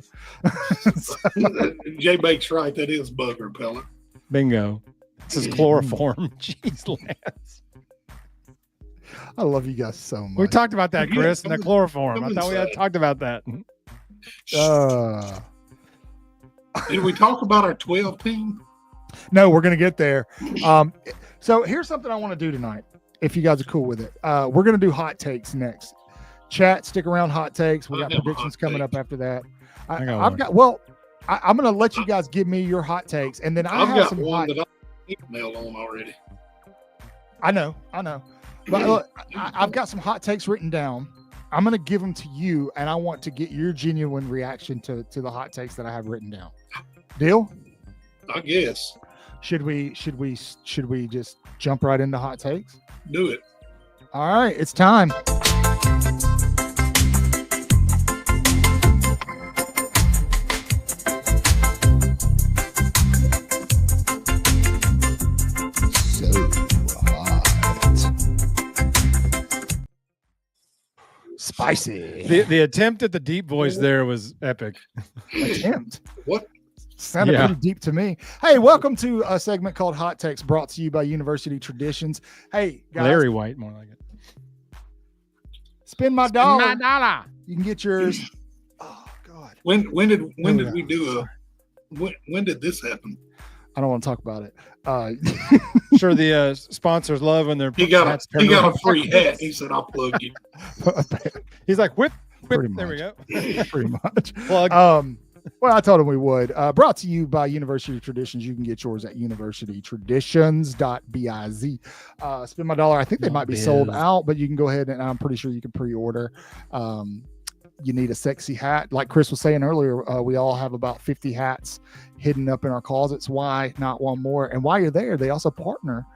Jay Bake's right. That is bug repellent. Bingo. This is chloroform. Jeez, Lance. I love you guys so much. We talked about that, Chris, and the chloroform. I thought we had talked about that. Did we talk about our 12 team? No, we're going to get there. So here's something I want to do tonight, if you guys are cool with it. We're going to do hot takes next. Chat, stick around. Hot takes. We got predictions coming up after that. I'm going to let you guys give me your hot takes, and then I've got some one that I emailed on already. I know. But look, I've got some hot takes written down. I'm going to give them to you, and I want to get your genuine reaction to the hot takes that I have written down. Deal? I guess. Should we just jump right into hot takes? Do it. All right, it's time. Spicy. The attempt at the deep voice there was epic. Attempt. What? Sounded pretty deep to me. Hey, welcome to a segment called Hot Takes, brought to you by University Traditions. Hey, guys. Larry White, more like it. Spend my dollar. You can get yours. Oh God. When did we do when did this happen? I don't want to talk about it. Sure, the sponsors love when they're he got a free hat. He said, "I'll plug you." He's like, whip. Pretty there much. we go. Pretty much. Plug. Well, I told him we would. Brought to you by University Traditions. You can get yours at universitytraditions.biz. Spend my dollar. I think they might be sold out, but you can go ahead and I'm pretty sure you can pre-order. You need a sexy hat. Like Chris was saying earlier, we all have about 50 hats hidden up in our closets. Why not one more? And while you're there, they also partner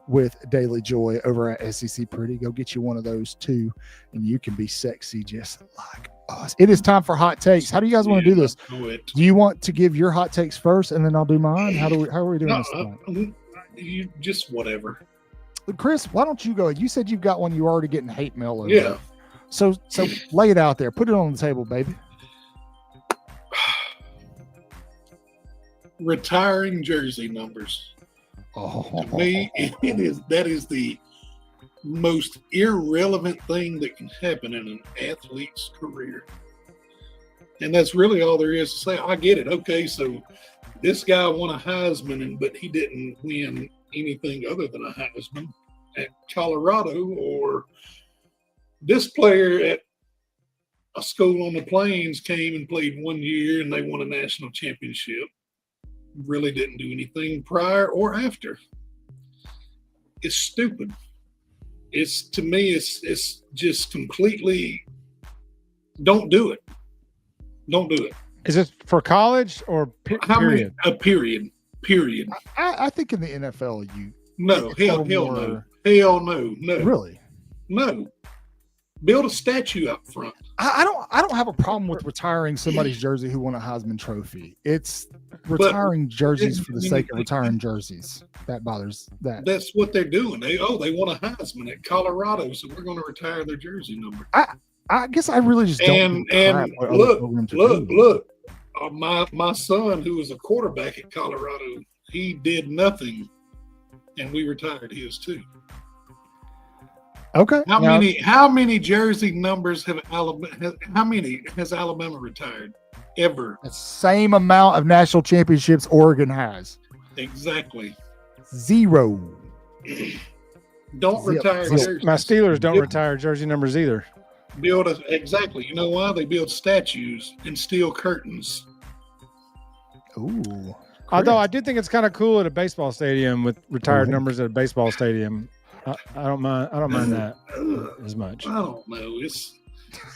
with Daily Joy over at SEC Pretty. Go get you one of those too, and you can be sexy just like us. It is time for hot takes. How do you guys want to do this? Do you want to give your hot takes first, and then I'll do mine? How are we doing this tonight? You just whatever. Chris, why don't you go? You said you've got one. You're already getting hate mail over. Yeah. So lay it out there. Put it on the table, baby. Retiring jersey numbers. Oh. To me, that is the most irrelevant thing that can happen in an athlete's career. And that's really all there is to say. I get it. Okay, so this guy won a Heisman, but he didn't win anything other than a Heisman at Colorado, or this player at a school on the Plains came and played 1 year and they won a national championship. Really didn't do anything prior or after. It's stupid. To me, it's just completely, don't do it. Don't do it. Is it for college or period? Period. I think in the NFL, no. Hell no. Really? No. Build a statue up front. I don't have a problem with retiring somebody's jersey who won a Heisman Trophy. It's retiring jerseys for the sake of retiring jerseys. That bothers that. That's what they're doing. They won a Heisman at Colorado, so we're going to retire their jersey number. I guess I really just don't. And look. My son, who was a quarterback at Colorado, he did nothing, and we retired his too. Okay. How many jersey numbers has Alabama retired ever? The same amount of national championships Oregon has. Exactly. 0. Don't retire jerseys. My Steelers don't retire jersey numbers either. Exactly. You know why? They build statues and steel curtains. Ooh. Although I do think it's kind of cool at a baseball stadium with retired numbers at a baseball stadium. I don't mind that as much. I don't know.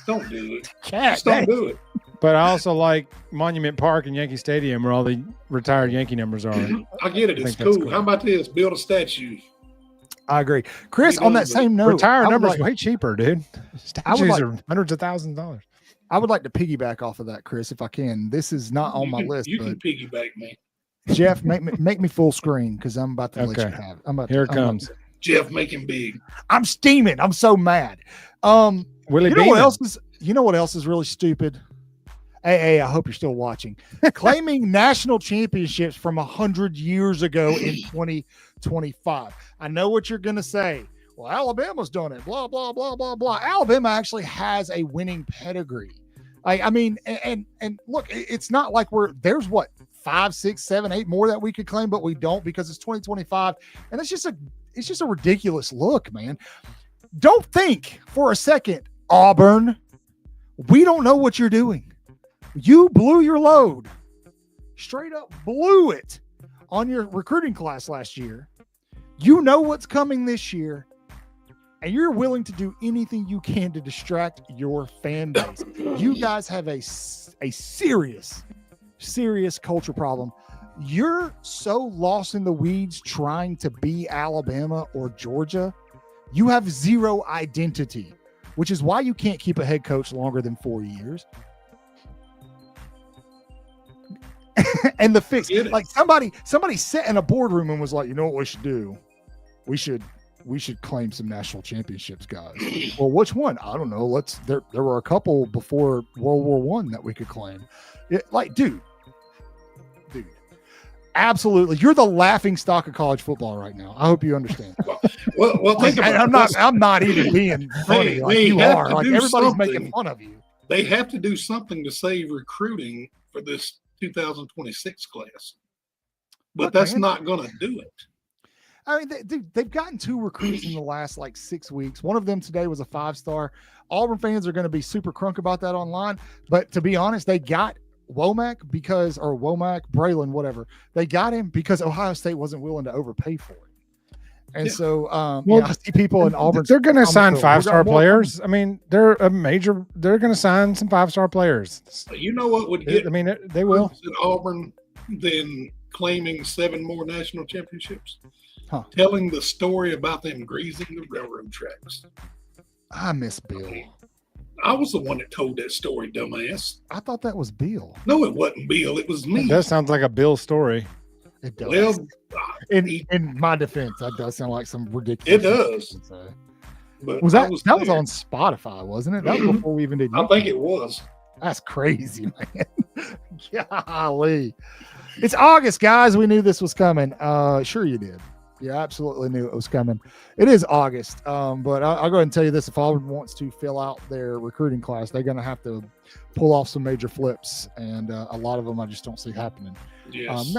Don't do it. Just don't do it. But I also like Monument Park and Yankee Stadium, where all the retired Yankee numbers are. I get it. It's cool. How about this? Build a statue. I agree. Chris, on that same note, retired numbers way cheaper, dude. Statues are hundreds of thousands of dollars. I would like to piggyback off of that, Chris, if I can. This is not on my list. You can piggyback me. Jeff, make me full screen because I'm about to let you have it. Here it comes. Jeff, make him big. I'm steaming. I'm so mad. Willie, you know what else is really stupid? Hey, I hope you're still watching. Claiming national championships from 100 years ago in 2025. I know what you're going to say. Well, Alabama's done it. Blah, blah, blah, blah, blah. Alabama actually has a winning pedigree. I mean, and look, it's not like there's 5, 6, 7, 8 more that we could claim, but we don't because it's 2025. And it's just a ridiculous look, man. Don't think for a second, Auburn, we don't know what you're doing. You blew your load. Straight up blew it on your recruiting class last year. You know what's coming this year, and you're willing to do anything you can to distract your fan base. You guys have a serious culture problem. You're so lost in the weeds trying to be Alabama or Georgia. You have zero identity, which is why you can't keep a head coach longer than 4 years. And the fix, like somebody sat in a boardroom and was like, you know what we should do? We should we should claim some national championships, guys. Well, which one? I don't know. There were a couple before World War I that we could claim. Dude, absolutely. You're the laughing stock of college football right now. I hope you understand. Well, think about it. I'm not even being funny like you are. Like everybody's making fun of you. They have to do something to save recruiting for this 2026 class. But that's not going to do it. I mean, they've gotten 2 recruits in the last 6 weeks. One of them today was a 5-star. Auburn fans are going to be super crunk about that online. But to be honest, they got Braylon, whatever. They got him because Ohio State wasn't willing to overpay for it. And so, I see people in Auburn. They're going to sign 5-star players. I mean, they're going to sign some 5-star players. You know what would get? I mean, they will. In Auburn than claiming 7 more national championships. Huh. Telling the story about them greasing the railroad tracks. I miss Bill. I was the one that told that story, dumbass. I thought that was Bill. No, it wasn't Bill. It was me. That sounds like a Bill story. It does. Well, in my defense, that does sound like some ridiculous. It does. But that was on Spotify, wasn't it? That was before we even did. I think it was. That's crazy, man. Golly. It's August, guys. We knew this was coming. Sure you did. You absolutely knew it was coming. It is August. But I'll go ahead and tell you this. If Auburn wants to fill out their recruiting class, they're going to have to pull off some major flips. And a lot of them I just don't see happening. Yes.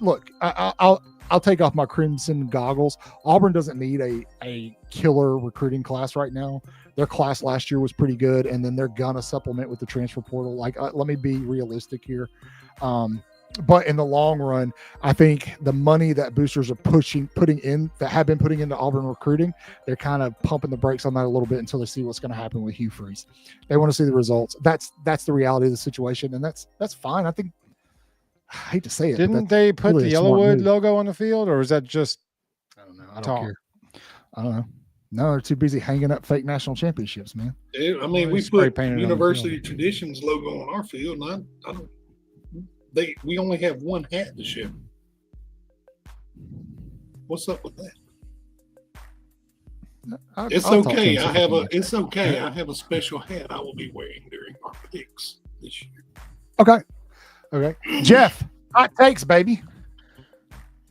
Look, I'll take off my crimson goggles. Auburn doesn't need a killer recruiting class right now. Their class last year was pretty good, and then they're gonna supplement with the transfer portal. Let me be realistic here. But in the long run, I think the money that boosters are putting into Auburn recruiting, they're kind of pumping the brakes on that a little bit until they see what's going to happen with Hugh Freeze. They want to see the results. That's the reality of the situation, and that's fine. I think. I hate to say it. Didn't they put the Yellowwood logo on the field, or was that just? I don't know. I don't care. I don't know. No, they're too busy hanging up fake national championships, man. I mean, we put University Traditions logo on our field, and I don't. We only have one hat to ship. What's up with that? It's okay. I have a special hat I will be wearing during our picks this year. Okay. Jeff, hot takes, baby.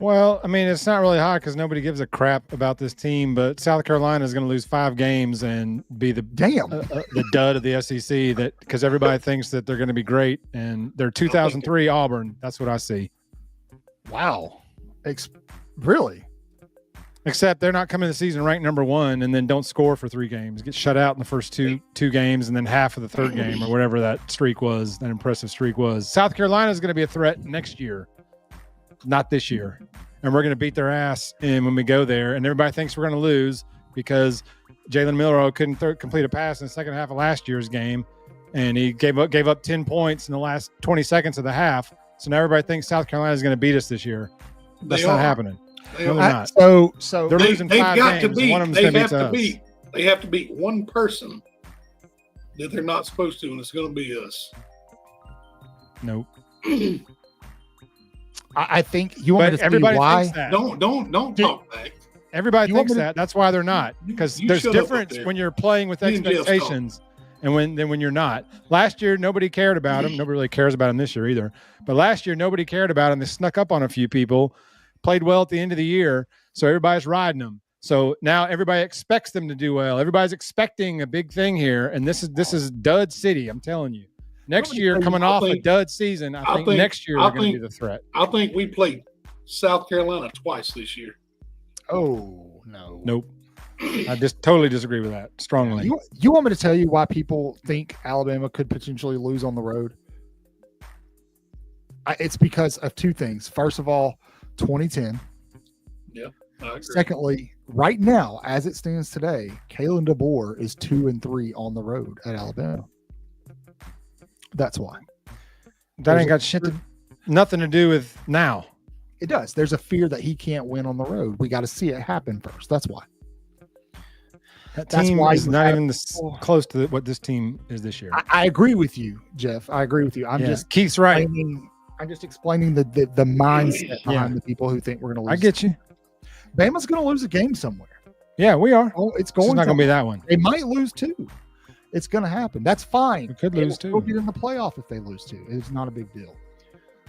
Well, I mean, it's not really hot because nobody gives a crap about this team, but South Carolina is going to lose 5 games and be the dud of the SEC because everybody thinks that they're going to be great, and they're 2003 Auburn. That's what I see. Wow. Really? Except they're not coming to the season ranked number 1 and then don't score for 3 games, get shut out in the first two games, and then half of the third game or whatever that streak was, that impressive streak was. South Carolina is going to be a threat next year, not this year. And we're going to beat their ass when we go there. And everybody thinks we're going to lose because Jalen Milroe couldn't complete a pass in the second half of last year's game. And he gave up 10 points in the last 20 seconds of the half. So now everybody thinks South Carolina is going to beat us this year. That's not happening. No, they're not. So they're losing 5 games. One of them's going to beat us. They have to beat one person that they're not supposed to, and it's going to be us. Nope. I think you want me to tell you why. Don't talk back. Everybody thinks that. That's why they're not. Because there's difference when you're playing with expectations and when you're not. Last year, nobody cared about him. Nobody really cares about him this year either. But last year, nobody cared about him. They snuck up on a few people, played well at the end of the year, so everybody's riding them. So now everybody expects them to do well. Everybody's expecting a big thing here, and this is dud city. I'm telling you. Next year, coming off a dud season, I think next year they're going to be the threat. I think we played South Carolina twice this year. Oh, no. Nope. I just totally disagree with that strongly. You want me to tell you why people think Alabama could potentially lose on the road? It's because of 2 things. First of all, 2010. Yeah, I agree. Secondly, right now, as it stands today, Kalen DeBoer is 2-3 on the road at Alabama. That's why. That ain't got nothing to do with now. It does. There's a fear that he can't win on the road. We got to see it happen first. That's why. That's why he's not even close to what this team is this year. I agree with you, Jeff. I agree with you. Keith's right. I'm just explaining the mindset behind the people who think we're going to lose. I get you. Bama's going to lose a game somewhere. Yeah, we are. Oh, it's It's not going to be that one. They might lose 2. It's going to happen. That's fine. It could lose 2. We'll get in the playoff if they lose 2. It's not a big deal.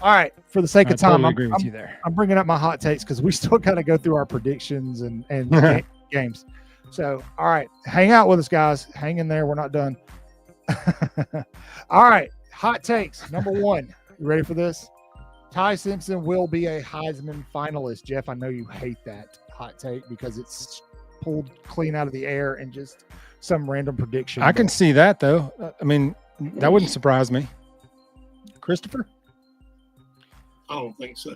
All right. For the sake of time, totally agree with you there. I'm bringing up my hot takes because we still got to go through our predictions and games. So, all right. Hang out with us, guys. Hang in there. We're not done. All right. Hot takes. Number 1. You ready for this? Ty Simpson will be a Heisman finalist. Jeff, I know you hate that hot take because it's pulled clean out of the air and just some random prediction. I can see that, though. I mean, that wouldn't surprise me. Christopher? I don't think so.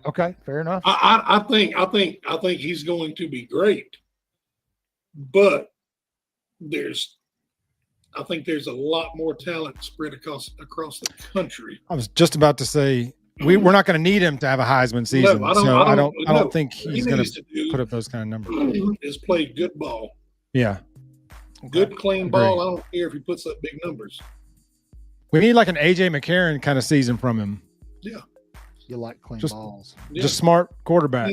Okay, fair enough. I think he's going to be great, but I think there's a lot more talent spread across the country. I was just about to say we're not going to need him to have a Heisman season. No, I don't think he's going to put up those kind of numbers. Is play good ball. Yeah. Good, clean ball. I don't care if he puts up big numbers. We need like an A.J. McCarron kind of season from him. Yeah. You like clean balls. Yeah. Just smart quarterback.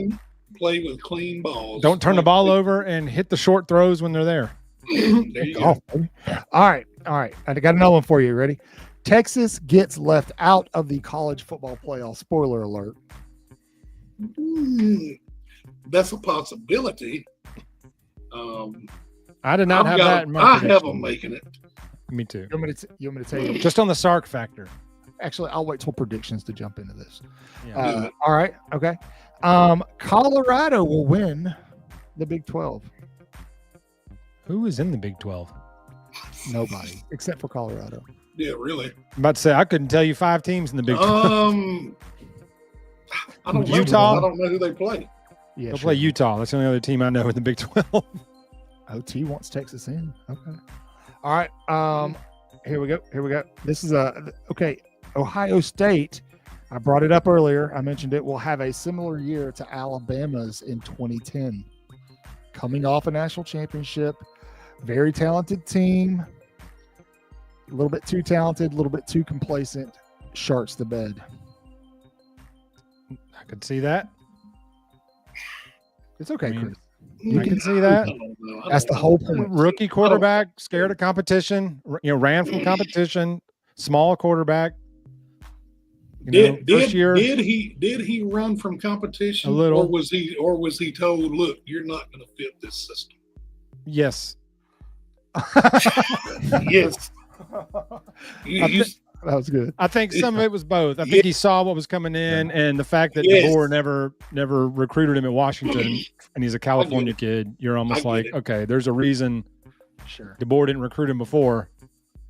Play with clean balls. Don't turn the ball over and hit the short throws when they're there. There you go. All right. I got another one for you. Ready? Texas gets left out of the college football playoff. Spoiler alert. That's a possibility. I did not have that in my prediction. I have them making it. Me too. You want me to tell you? Just on the Sark factor. Actually, I'll wait till predictions to jump into this. Yeah. All right. Okay. Colorado will win the Big 12. Who is in the Big 12? Nobody except for Colorado. Yeah, really. I'm about to say I couldn't tell you 5 teams in the Big 12. I don't know. Utah. I don't know who they play. Yeah, They'll play Utah. That's the only other team I know in the Big 12. OT wants Texas in. Okay. All right. Here we go. This is okay. Ohio State. I brought it up earlier. I mentioned it will have a similar year to Alabama's in 2010. Coming off a national championship, very talented team. A little bit too talented, a little bit too complacent. Sharks the bed. I could see that. It's okay, Chris. I can see that. That's the whole point. Rookie quarterback, scared of competition, ran from competition, small quarterback. Did he run from competition? A little. Or was he told, look, you're not going to fit this system? Yes. Yes. That was good. I think some of it was both. I think he saw what was coming in, and the fact that DeBoer never recruited him at Washington, and he's a California kid. You're almost like, okay, there's a reason. Sure. DeBoer didn't recruit him before.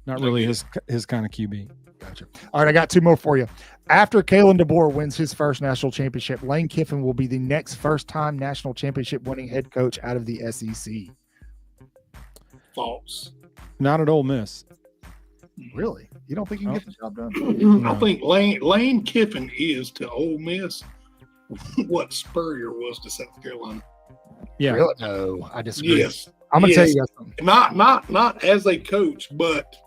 Not really his kind of QB. Gotcha. All right, I got 2 more for you. After Kalen DeBoer wins his first national championship, Lane Kiffin will be the next first-time national championship winning head coach out of the SEC. False. Not at Ole Miss. Really? You don't think he can get the job done? No. I think Lane Kiffin is to Ole Miss what Spurrier was to South Carolina. Yeah. Really? No, I disagree. Yes. I'm gonna tell you guys something. Not as a coach, but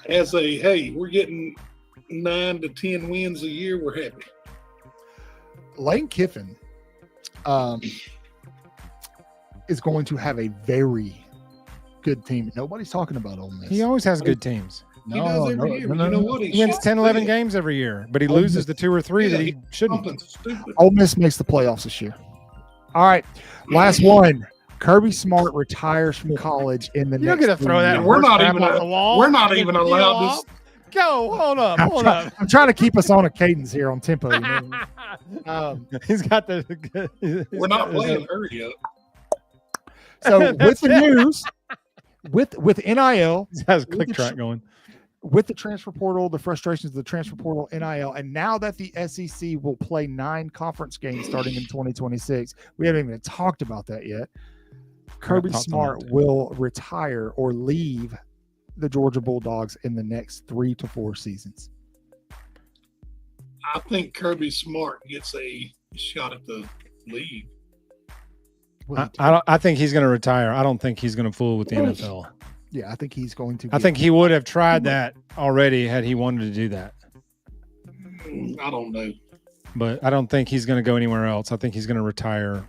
as a we're getting 9 to 10 wins a year. We're happy. Lane Kiffin is going to have a very good team. Nobody's talking about Ole Miss. He always has good teams. He does every year. You know what? He wins 10, 11 games every year, but he loses the 2 or 3 that he shouldn't. Ole Miss makes the playoffs this year. All right, last one. Kirby Smart retires from college in the next. You're gonna throw that. We're not even on the wall. We're not even allowed to go. Hold up. I'm trying to keep us on a cadence here on tempo. He's got the. We're not playing hurry up. So with the news, with NIL, he has a click track going. With the transfer portal, the frustrations of the transfer portal, NIL, and now that the SEC will play 9 conference games starting in 2026, we haven't even talked about that yet. Kirby Smart will retire or leave the Georgia Bulldogs in the next 3 to 4 seasons. I think Kirby Smart gets a shot at the league. I think he's going to retire. I don't think he's going to fool with the NFL. Yeah, I think he's going to. I think he would have tried that already had he wanted to do that. I don't know. But I don't think he's going to go anywhere else. I think he's going to retire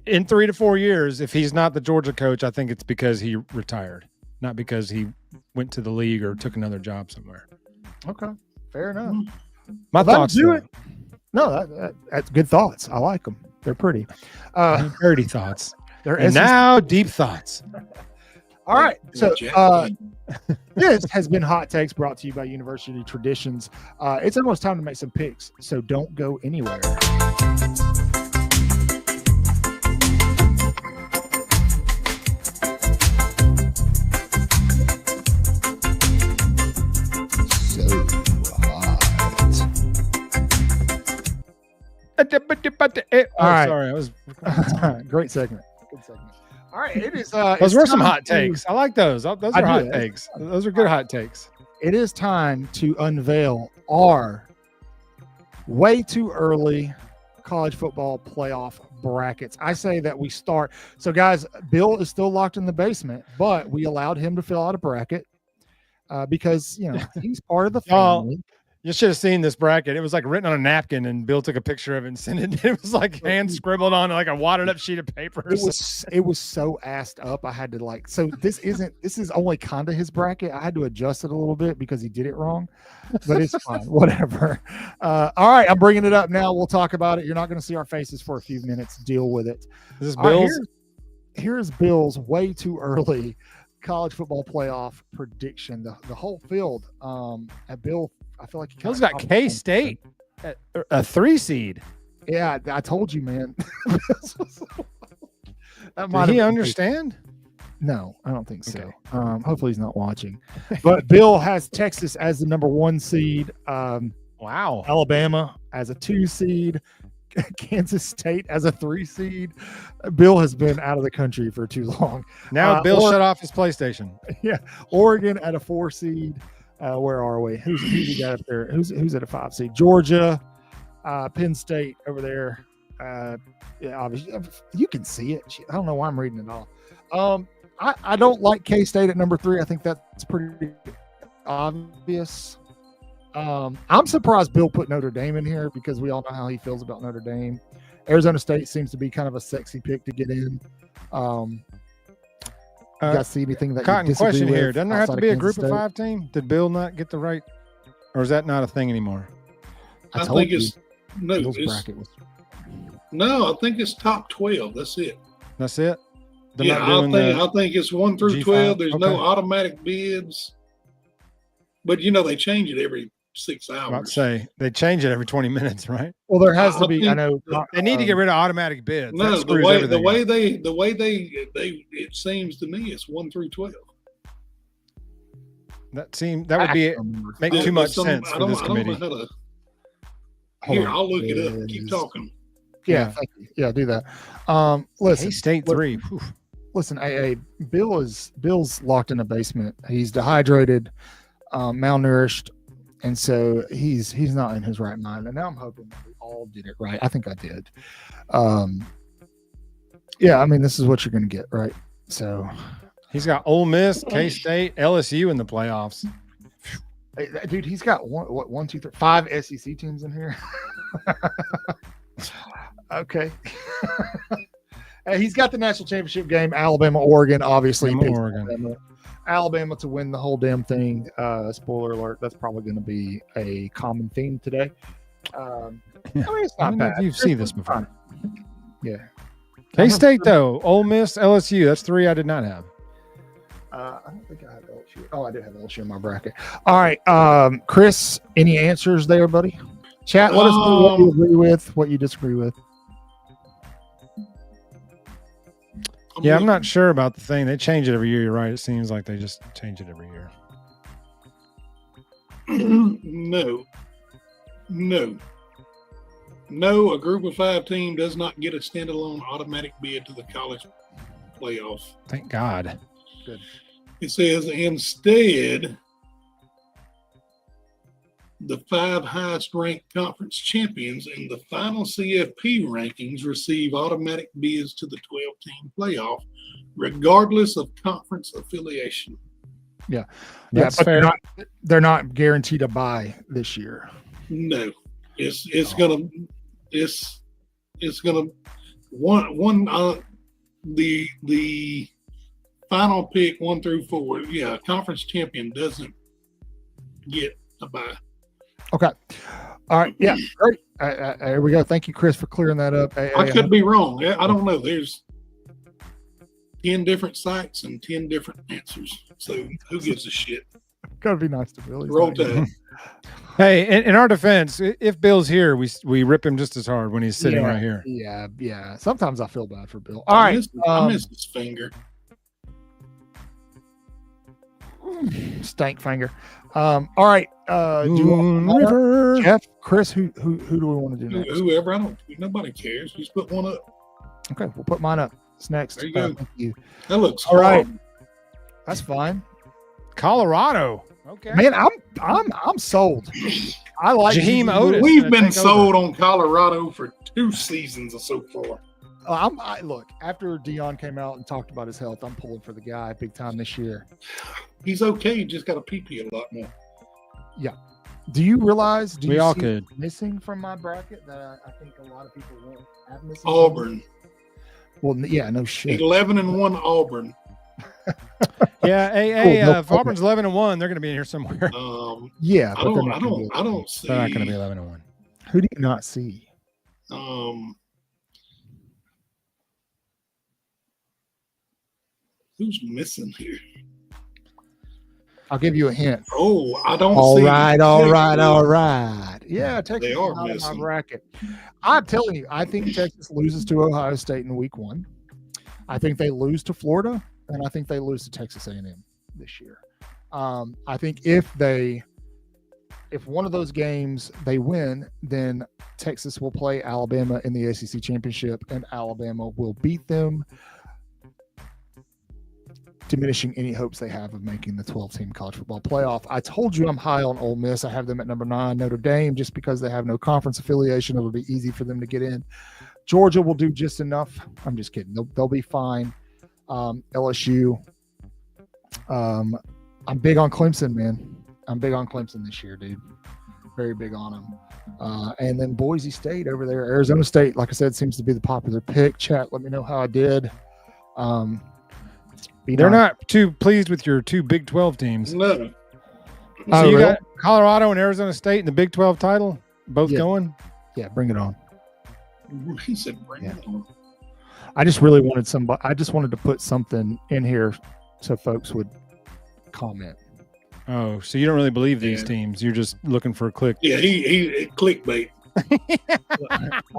in 3 to 4 years, if he's not the Georgia coach, I think it's because he retired, not because he went to the league or took another job somewhere. Okay, fair enough. My thoughts. Do it. No, that's good thoughts. I like them. They're pretty. Dirty thoughts. And now deep thoughts. All right. So this has been Hot Takes, brought to you by University Traditions. It's almost time to make some picks, so don't go anywhere. All right. Sorry, I was great segment. Good segment. All right, it is. Those were some hot takes. I like those. Those are hot takes. Those are good hot takes. It is time to unveil our way too early college football playoff brackets. I say that we start. So, guys, Bill is still locked in the basement, but we allowed him to fill out a bracket because he's part of the family. You should have seen this bracket. It was like written on a napkin, and Bill took a picture of it and sent it. It was like hand scribbled on like a wadded up sheet of paper. It was so assed up. I had to so this is only kind of his bracket. I had to adjust it a little bit because he did it wrong, but it's fine. Whatever. All right, I'm bringing it up now. We'll talk about it. You're not going to see our faces for a few minutes. Deal with it. This is Bill's. Here's Bill's way too early college football playoff prediction. The whole field. At Bill. I feel like Bill's got K-State at a 3 seed. Yeah, I told you, man. Did he understand? No, I don't think so. Okay. Hopefully he's not watching. But Bill has Texas as the number 1 seed. Wow. Alabama as a 2 seed. Kansas State as a 3 seed. Bill has been out of the country for too long. Now Bill shut off his PlayStation. Yeah. Oregon at a 4 seed. Where are we? Who's he got up there? Who's at a 5 seed? Georgia, Penn State over there. Yeah, obviously you can see it. I don't know why I'm reading it all. I don't like K-State at number 3. I think that's pretty obvious. I'm surprised Bill put Notre Dame in here because we all know how he feels about Notre Dame. Arizona State seems to be kind of a sexy pick to get in. You guys see anything that Cotton you disagree question with here? Doesn't there have to be a Kansas group of 5 team? Did Bill not get the right, or is that not a thing anymore? I think it's no. I think it's top 12. That's it. That's it. I think it's 1 through G5. 12. There's no automatic bids, but they change it every 6 hours. I'd say they change it every 20 minutes, right? Well, there has to be. I know they need to get rid of automatic bids. No, the way they it seems to me it's 1 through 12. That would make too much sense for this committee. I'll look it up. Keep talking. Yeah, thank you. Yeah, do that. Listen, State 3. Listen, Bill's locked in a basement. He's dehydrated, malnourished. And so he's not in his right mind. And now I'm hoping that we all did it right. I think I did. Yeah, I mean, this is what you're going to get, right? So he's got Ole Miss, K-State, LSU in the playoffs. Hey, dude, he's got 5 SEC teams in here. Okay. He's got the national championship game, Alabama, Oregon, obviously. Alabama to win the whole damn thing. Spoiler alert, that's probably going to be a common theme today. I mean, it's not bad. You've seen this before. Yeah. K-State, though. Ole Miss, LSU. That's 3 I did not have. I don't think I have LSU. Oh, I did have LSU in my bracket. All right. Chris, any answers there, buddy? Chat, let us know what you agree with, what you disagree with. I'm not sure about the thing. They change it every year. You're right. It seems like they just change it every year. No, a group of 5 team does not get a standalone automatic bid to the college playoff. Thank God. Good. It says instead, the 5 highest ranked conference champions in the final CFP rankings receive automatic bids to the 12-team playoff, regardless of conference affiliation. Yeah, that's but fair. They're not guaranteed a bye this year. No, it's gonna the final pick 1 through 4. Yeah, conference champion doesn't get a bye. Okay. All right. Yeah. Great. Here we go. Thank you, Chris, for clearing that up. I could be wrong. I don't know. There's 10 different sites and 10 different answers. So who gives a shit? Gotta be nice to Bill. Roll Tide. Hey, in our defense, if Bill's here, we rip him just as hard when he's sitting right here. Yeah. Sometimes I feel bad for Bill. All right. I miss his finger. Stank finger. All right. Do you want Jeff, Chris? Who do we want to do next? Whoever. Nobody cares. Just put one up. Okay, we'll put mine up. It's next. There you go. Thank you. That looks all right. That's fine. Colorado. Okay. Man, I'm sold. I like Jaheim Otis. We've been sold on Colorado for 2 seasons or so far. Look, after Dion came out and talked about his health, I'm pulling for the guy big time this year. He's okay. He just got to pee a lot more. Yeah. Do you realize? We all could. Missing from my bracket that I think a lot of people won't have missing. Auburn. Well, yeah, no shit. 11-1 Auburn. Yeah, if Auburn's 11-1, they're going to be in here somewhere. Yeah, I don't see. They're not going to be 11-1. Who do you not see? Who's missing here? I'll give you a hint. Oh, I don't all see. All right. Yeah, Texas they are is missing. My bracket. I'm telling you, I think Texas loses to Ohio State in week 1. I think they lose to Florida, and I think they lose to Texas A&M this year. I think if one of those games they win, then Texas will play Alabama in the ACC championship, and Alabama will beat them, diminishing any hopes they have of making the 12-team college football playoff. I told you I'm high on Ole Miss. I have them at number 9. Notre Dame, just because they have no conference affiliation, it'll be easy for them to get in. Georgia will do just enough. I'm just kidding. They'll be fine. LSU. I'm big on Clemson, man. I'm big on Clemson this year, dude. Very big on them. And then Boise State over there. Arizona State, like I said, seems to be the popular pick. Chat, let me know how I did. They're not too pleased with your 2 Big 12 teams. No. So you got Colorado and Arizona State in the Big 12 title, both going? Yeah, bring it on. He said bring it on. I just really wanted I just wanted to put something in here so folks would comment. Oh, so you don't really believe these teams. You're just looking for a click. Yeah, he clickbait.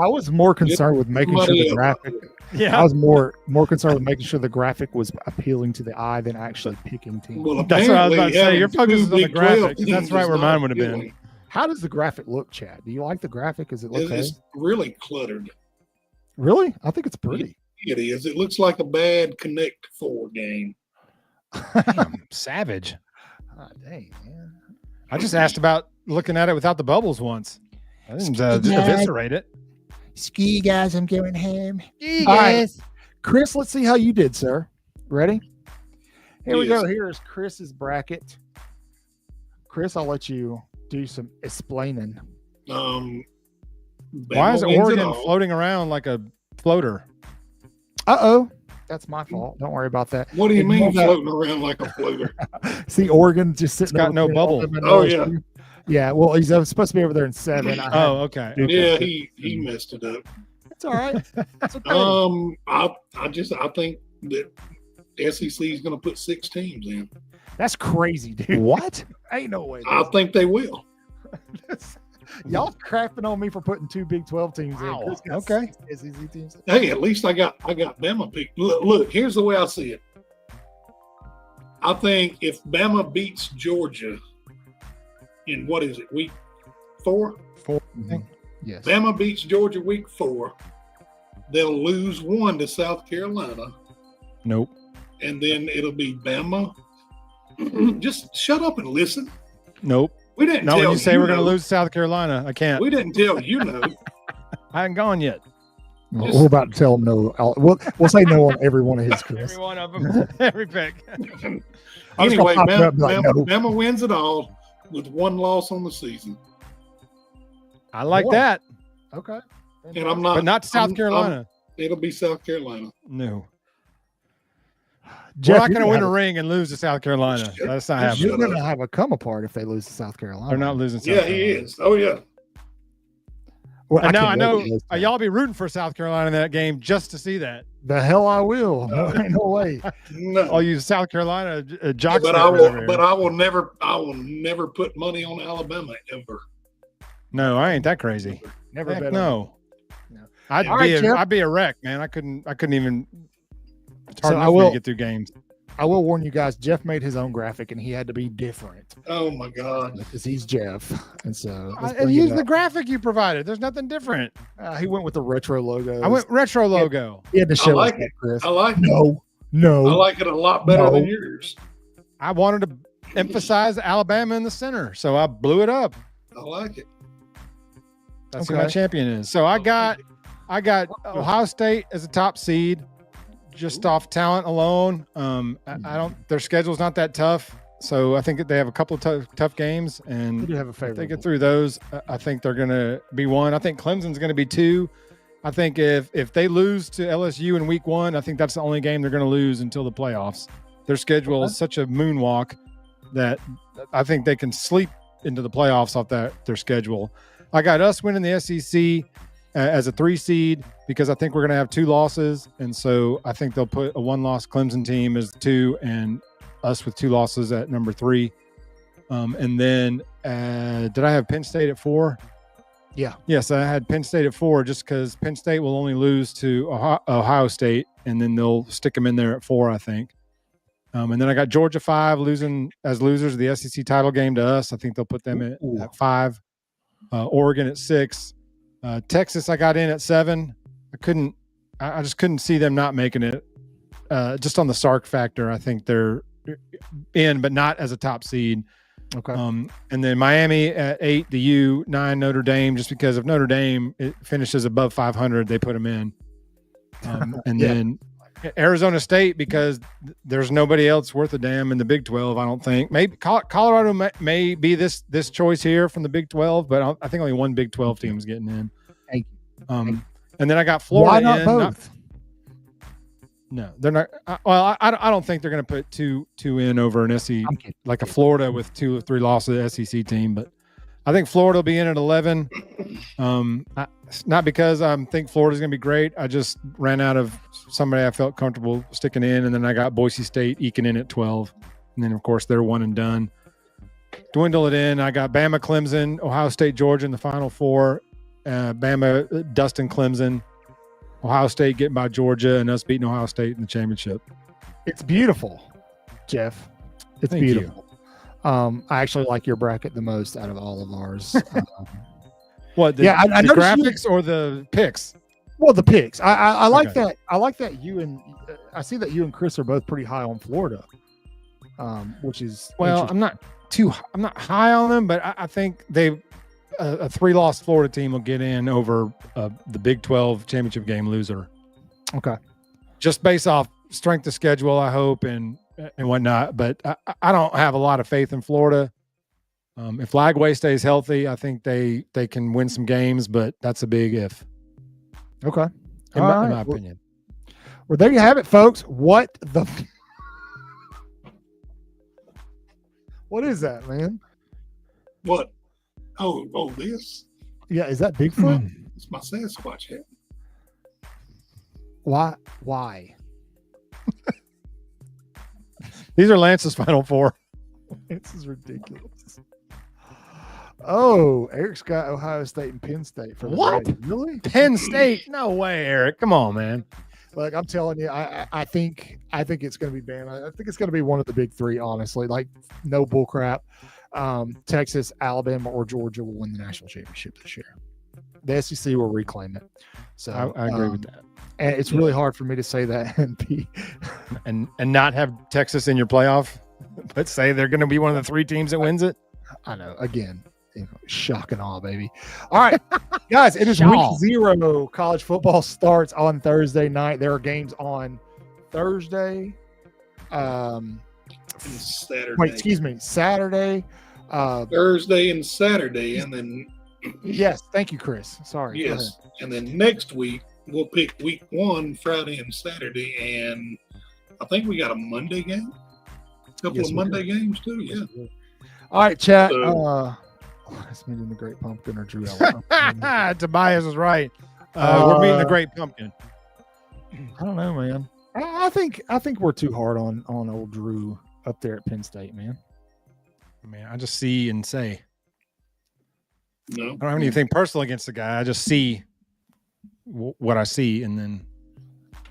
I was more concerned with making sure the graphic. Yeah, I was more concerned with making sure the graphic was appealing to the eye than actually picking teams. Well, that's what I was about to say. Your focus is on the graphic. That's right where mine would have been. How does the graphic look, Chad? Do you like the graphic? Is it look okay? It's really cluttered. Really? I think it's pretty. It is. It looks like a bad Connect 4 game. Damn, savage. Oh, dang, man. I just asked about looking at it without the bubbles once. I didn't eviscerate it. Ski guys, I'm going home. Ski guys. Right. Chris, let's see how you did, sir. Ready? Here we go. Here is Chris's bracket. Chris, I'll let you do some explaining. Why is Oregon floating around like a floater? Uh-oh. That's my fault. Don't worry about that. What do you mean floating around like a floater? See, Oregon just sitting got no bubble. Oh, yeah. Yeah, well, he's supposed to be over there in 7. Okay. Yeah, he messed it up. It's all right. It's okay. I think that SEC is going to put 6 teams in. That's crazy, dude. What? Ain't no way. I think they will. Y'all crapping on me for putting 2 Big 12 teams in. Okay. SEC teams. Hey, at least I got Bama picked. Look, here's the way I see it. I think if Bama beats Georgia in week 4? 4. Yes. Bama beats Georgia week 4. They'll lose 1 to South Carolina. Nope. And then it'll be Bama. Just shut up and listen. Nope. We didn't tell when you say we're going to lose South Carolina. I can't. We didn't tell you no. I haven't gone yet. We're about to tell him no. We'll say no on every one of his, Chris. Every one of them. Every pick. Anyway, Bama wins it all with 1 loss on the season. I like that. Okay. And I'm not. But not South Carolina. It'll be South Carolina. No. Jeff, We're not going to win a ring and lose to South Carolina. That's not happening. You're going to have a come apart if they lose to South Carolina. They're not losing. South Carolina. He is. Oh yeah. Well, I know. Y'all be rooting for South Carolina in that game just to see that. The hell I will. Ain't no way. No. All you South Carolina jocks. But I will never put money on Alabama ever. No, I ain't that crazy. Never Heck bet. No. I'd be a wreck, man. I couldn't even. It's hard So enough for me to get through games. I will warn you guys. Jeff made his own graphic, and he had to be different. Oh my God! Because he's Jeff, and so I used the graphic you provided. There's nothing different. He went with the retro logo. I went retro logo. He had to show I like us it. Chris. I like it. No. I like it a lot better than yours. I wanted to emphasize Alabama in the center, so I blew it up. I like it. That's who my champion is. So I got Ohio State as a top seed, just off talent alone. I don't. Their schedule's not that tough, so I think that they have a couple of tough games, and They do have a favorite. if they get through those, I think they're going to be 1. I think Clemson's going to be 2. I think if they lose to LSU in week 1, I think that's the only game they're going to lose until the playoffs. Their schedule is such a moonwalk that I think they can sleep into the playoffs off their schedule. I got us winning the SEC as a 3 seed because I think we're going to have 2 losses. And so I think they'll put a 1-loss Clemson team as 2 and us with 2 losses at number 3. And then did I have Penn State at 4? Yeah. Yes, I had Penn State at 4 just because Penn State will only lose to Ohio State, and then they'll stick them in there at 4, I think. And then I got Georgia 5 losing as losers of the SEC title game to us. I think they'll put them at 5. Oregon at 6. Texas I got in at 7. I just couldn't see them not making it. Just on the Sark factor, I think they're in, but not as a top seed. Okay. And then Miami at 8, the U, 9, Notre Dame, just because if Notre Dame it finishes above 500, they put them in. And then Arizona State, because there's nobody else worth a damn in the Big 12, I don't think. Maybe Colorado may be this choice here from the Big 12, but I think only one Big 12 team is getting in. Thank you. And then I got Florida. Why not both? No, they're not. I don't think they're going to put two in over an SEC, like a Florida with 2 or 3 losses SEC team. But I think Florida will be in at 11. Not because I think Florida's going to be great. I just ran out of somebody I felt comfortable sticking in, and then I got Boise State eking in at 12. And then, of course, they're 1 and done. Dwindle it in. I got Bama, Clemson, Ohio State, Georgia in the Final 4. Bama, Dustin, Clemson. Ohio State getting by Georgia, and us beating Ohio State in the championship. It's beautiful, Jeff. It's Thank beautiful. I actually like your bracket the most out of all of ours. What? The graphics or the picks? Well, the picks. I like that. I like that you and I see that you and Chris are both pretty high on Florida, which is I'm not high on them, but I think a 3-loss Florida team will get in over the Big 12 championship game loser. Okay. Just based off strength of schedule, I hope, and whatnot. But I don't have a lot of faith in Florida. If Lagway stays healthy, I think they can win some games, but that's a big if. Okay. In my opinion. Well, there you have it, folks. What is that, man? What? Oh, this? Yeah, is that Bigfoot? It's my Sasquatch head. Why? These are Lance's Final 4. This is ridiculous. Oh, Eric's got Ohio State and Penn State for the what? day. Really? Penn State? No way, Eric. Come on, man. Like I'm telling you, I think it's going to be Bama. I think it's going to be one of the big 3. Honestly, like no bull crap. Texas, Alabama, or Georgia will win the national championship this year. The SEC will reclaim it. So I agree with that. And it's really hard for me to say that and not have Texas in your playoff, but say they're going to be one of the 3 teams that wins it. I know. Again, shock and awe, baby. All right, guys, it is week 0. College football starts on Thursday night. There are games on Thursday. Saturday. Wait, excuse me. Saturday. Thursday and Saturday, and then yes, thank you, Chris. Sorry. Yes, and then next week we'll pick week 1, Friday and Saturday, and I think we got a Monday game. A couple of Monday games too. Yeah. All right, chat. Let's meet in the Great Pumpkin or Drew Allen. Tobias is right. We're meeting the Great Pumpkin. I don't know, man. I think we're too hard on old Drew up there at Penn State, man. Man, I just see and say. No, I don't have anything personal against the guy. I just see what I see, and then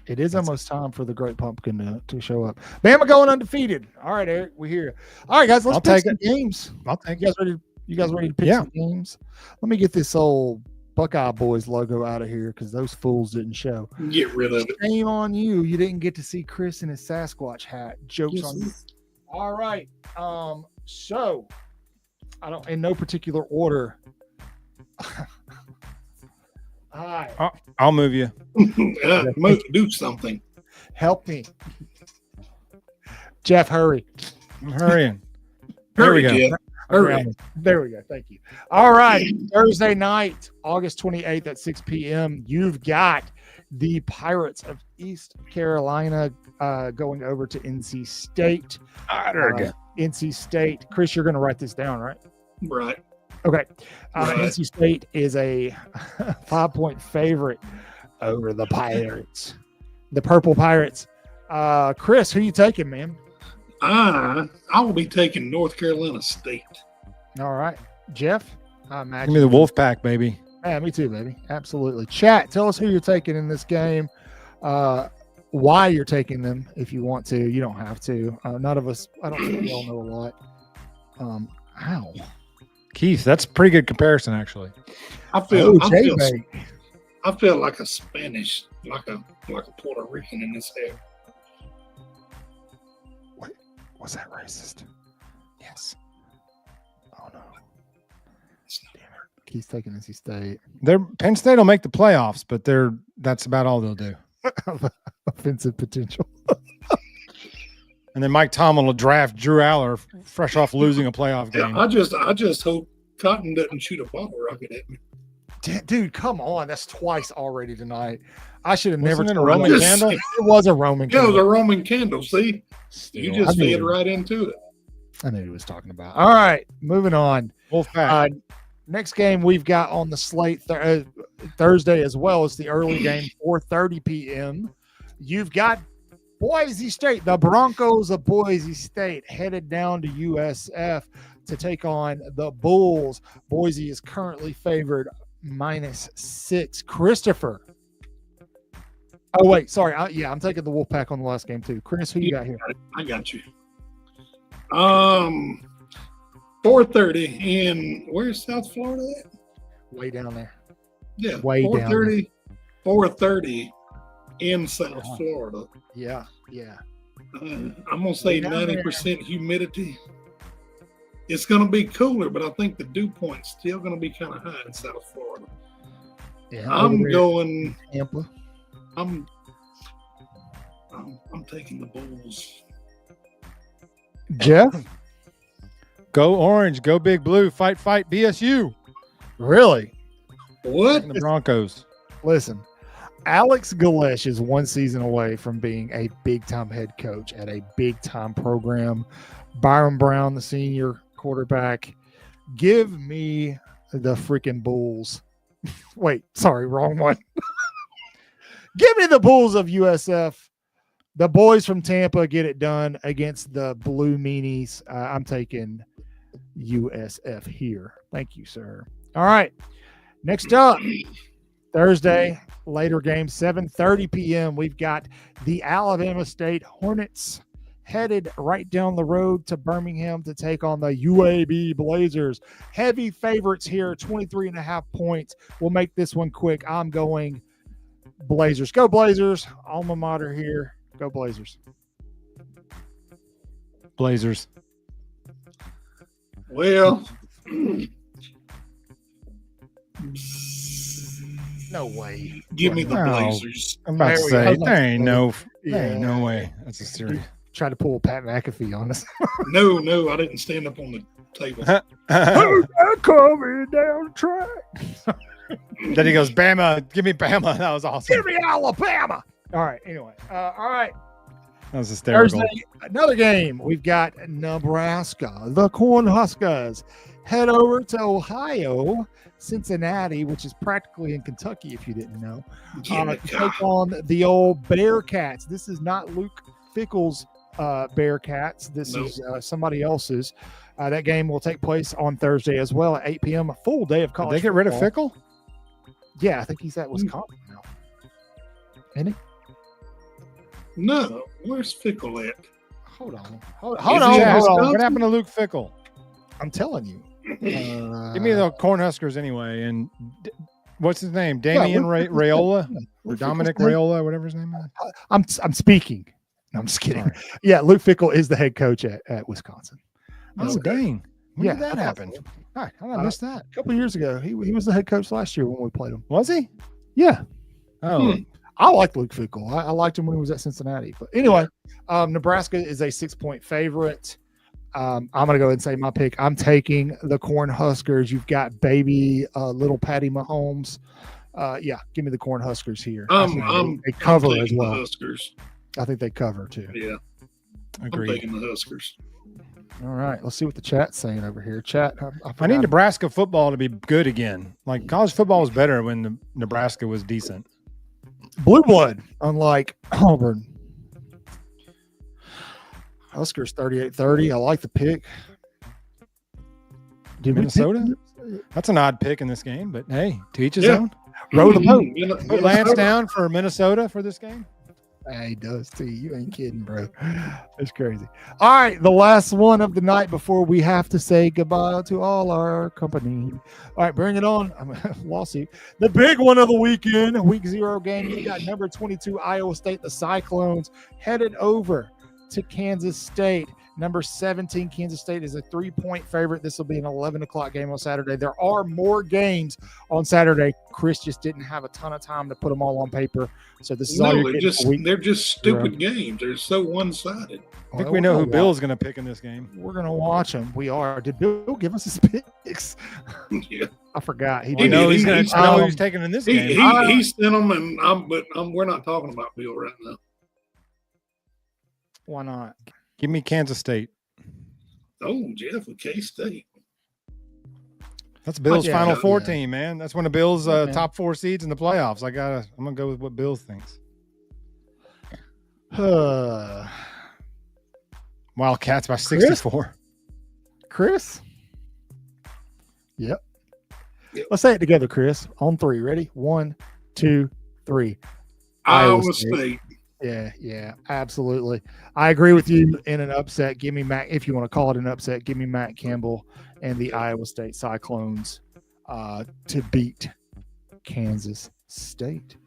it is almost time for the Great Pumpkin to show up. Bama going undefeated. All right, Eric, we're here. All right, guys, let's pick some games. I'll take you guys ready to pick some games? Let me get this old Buckeye Boys logo out of here because those fools didn't show. Get rid of it. Shame on you. You didn't get to see Chris in his Sasquatch hat. Jokes on you. All right. So I don't in no particular order. All right. I'll move you. Do something. Help me. Jeff, hurry. I'm hurrying. There we go. Hurry. There we go. Thank you. All right. Thursday night, August 28th at 6 p.m. You've got the Pirates of East Carolina going over to NC State. NC State. Chris, you're going to write this down, right? Right. Okay. NC State is a 5-point favorite over the Pirates. The Purple Pirates. Chris, who you taking, man? I will be taking North Carolina State. All right. Jeff? Give me the Wolfpack, baby. Yeah, me too, baby. Absolutely. Chat, tell us who you're taking in this game, why you're taking them if you want to. You don't have to. None of us, I don't think we all know a lot. Ow. Keith, that's a pretty good comparison, actually. I feel like a Spanish, like a Puerto Rican in this hair. Wait, was that racist? Yes. Oh no. Damn it. Keith's taking NC State. Penn State will make the playoffs, but that's about all they'll do. Offensive potential. And then Mike Tomlin will draft Drew Aller fresh off losing a playoff game. Yeah, I just hope Cotton doesn't shoot a bottle rocket at me. Dude, come on. That's twice already tonight. I should have Wasn't never. It a Roman candle? It was a Roman candle. Yeah, it was a Roman candle. See? Still, you just fed right into it. I knew he was talking about. All right, moving on. Wolfpack. Next game we've got on the slate Thursday as well as the early game, 4:30 p.m. You've got Boise State, the Broncos of Boise State, headed down to USF to take on the Bulls. Boise is currently favored -6. Christopher. Oh, wait. Sorry. I'm taking the Wolfpack on the last game, too. Chris, who you got here? I got you. 4:30 in where's South Florida at? Way down there. Yeah, way 4:30. 4:30 in South Florida. Yeah. I'm gonna say 90% humidity. It's gonna be cooler, but I think the dew point's still gonna be kind of high in South Florida. Yeah, I'm going Tampa. I'm taking the Bulls. Jeff? Go Orange, go Big Blue, fight, BSU. Really? What? The Broncos. Listen, Alex Galesh is one season away from being a big-time head coach at a big-time program. Byron Brown, the senior quarterback. Give me the freaking Bulls. Wait, sorry, wrong one. Give me the Bulls of USF. The boys from Tampa get it done against the Blue Meanies. I'm taking USF here. Thank you, sir. All right. Next up, Thursday, later game, 7:30 p.m. We've got the Alabama State Hornets headed right down the road to Birmingham to take on the UAB Blazers. Heavy favorites here, 23.5 points. We'll make this one quick. I'm going Blazers. Go Blazers. Alma mater here. Go Blazers. Blazers. Well, no way. Give me the Blazers. I'm about to say, there ain't no way. That's a serious. Try to pull Pat McAfee on us. No, I didn't stand up on the table. Coming down the track. Then he goes, Bama, give me Bama. That was awesome. Give me Alabama. All right. Anyway. All right. That was hysterical. Thursday, another game. We've got Nebraska. The Cornhuskers head over to Ohio, Cincinnati, which is practically in Kentucky, if you didn't know, to take on the old Bearcats. This is not Luke Fickle's Bearcats. This is somebody else's. That game will take place on Thursday as well at 8 p.m. A full day of college. Did they get rid of Fickle? Yeah, I think he's at Wisconsin now. Isn't he? No, where's Fickle at? Hold on. What happened to Luke Fickle? I'm telling you. Give me the Cornhuskers anyway. And what's his name? Damian Raiola? Or Dominic Raiola, whatever his name is? I'm speaking. No, I'm just kidding. Right. Yeah, Luke Fickle is the head coach at Wisconsin. Oh, dang. When did that happen? How did I miss that? A couple of years ago. He was the head coach last year when we played him. Was he? Yeah. Oh. I liked Luke Fickle. I liked him when he was at Cincinnati. But anyway, Nebraska is a 6-point favorite. I'm going to go ahead and say my pick. I'm taking the Cornhuskers. You've got baby little Patty Mahomes. Give me the Cornhuskers here. They cover as well. The Huskers. I think they cover too. Yeah. Agreed. I'm taking the Huskers. All right. Let's see what the chat's saying over here. Chat. I need Nebraska football to be good again. Like college football was better when Nebraska was decent. Blue blood, unlike Auburn. Huskers 38-30. I like the pick. Minnesota? That's an odd pick in this game, but hey, to each his own. Row the boat. Put Lance down for Minnesota for this game. He does too. You ain't kidding, bro. That's crazy. All right, the last one of the night before we have to say goodbye to all our company. All right, bring it on. Lawsuit. The big one of the weekend, week 0 game. You got number 22 Iowa State, the Cyclones, headed over to Kansas State. Number 17, Kansas State is a 3-point favorite. This will be an 11 o'clock game on Saturday. There are more games on Saturday. Chris just didn't have a ton of time to put them all on paper. So this is all you're getting. They're just stupid games. They're so one-sided. I think we know who Bill's going to pick in this game. We're going to watch them. We are. Did Bill give us his picks? Yeah. I forgot. He did. He's taking in this game. He sent them, but we're not talking about Bill right now. Why not? Give me Kansas State. Oh, Jeff with K-State. That's Bill's Final Four team, man. That's one of Bill's top 4 seeds in the playoffs. I'm gonna go with what Bill thinks. Wildcats by 64. Chris? Yep. Let's say it together, Chris. On 3. Ready? 1, 2, 3. Iowa State. Yeah, absolutely. I agree with you in an upset. Give me Matt, if you want to call it an upset, give me Matt Campbell and the Iowa State Cyclones to beat Kansas State.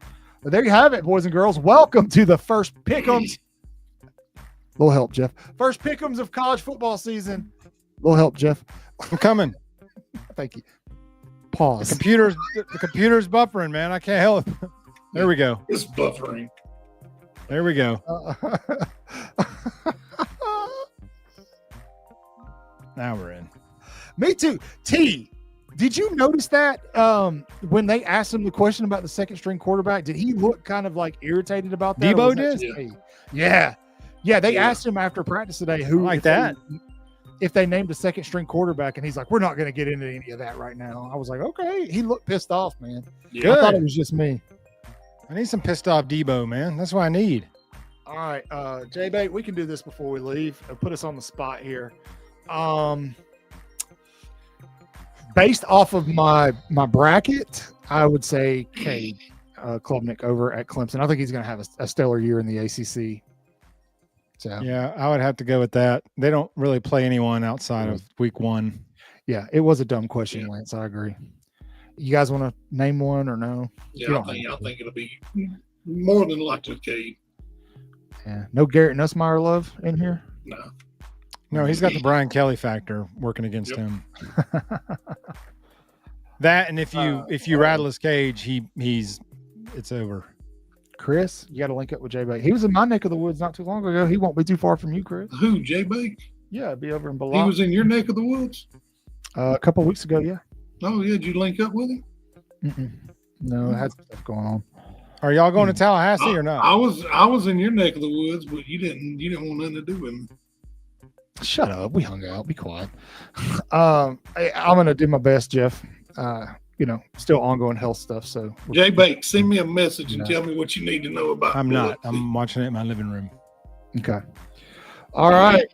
But there you have it, boys and girls. Welcome to the first pick'ems. Little help, Jeff. First pick'ems of college football season. Little help, Jeff. I'm coming. Thank you. Pause. The computer's buffering, man. I can't help it. There we go. It's buffering. There we go. Now we're in. Me too. T, did you notice that when they asked him the question about the second string quarterback, did he look kind of like irritated about that? Debo did? Yeah. They asked him after practice today if they named a second string quarterback, and he's like, we're not going to get into any of that right now. I was like, okay. He looked pissed off, man. Yeah. I thought it was just me. I need some pissed off Debo, man. That's what I need. All right, J-Bait, we can do this before we leave. Put us on the spot here. Based off of my bracket, I would say Cade Klubnik over at Clemson. I think he's going to have a stellar year in the ACC. So yeah, I would have to go with that. They don't really play anyone outside of week 1. Yeah, it was a dumb question, Lance. I agree. You guys want to name one or no? Yeah, I think it'll be more than likely Cade. Yeah, no Garrett Nussmeier love in here. No, he's got the Brian Kelly factor working against him. That, and if you rattle his cage, it's over. Chris, you got to link up with J-Bait. He was in my neck of the woods not too long ago. He won't be too far from you, Chris. Who, J-Bait? Yeah, it'd be over in Balak. He was in your neck of the woods? A couple of weeks ago, yeah. Oh, yeah. Did you link up with him? No, it had stuff going on. Are y'all going to Tallahassee or not? I was in your neck of the woods, but you didn't want nothing to do with me. Shut up. We hung out. Be quiet. I'm gonna do my best, Jeff. Still ongoing health stuff. So Jay Bates, send me a message and tell me what you need to know about. I'm not. I'm watching it in my living room. Okay. All right.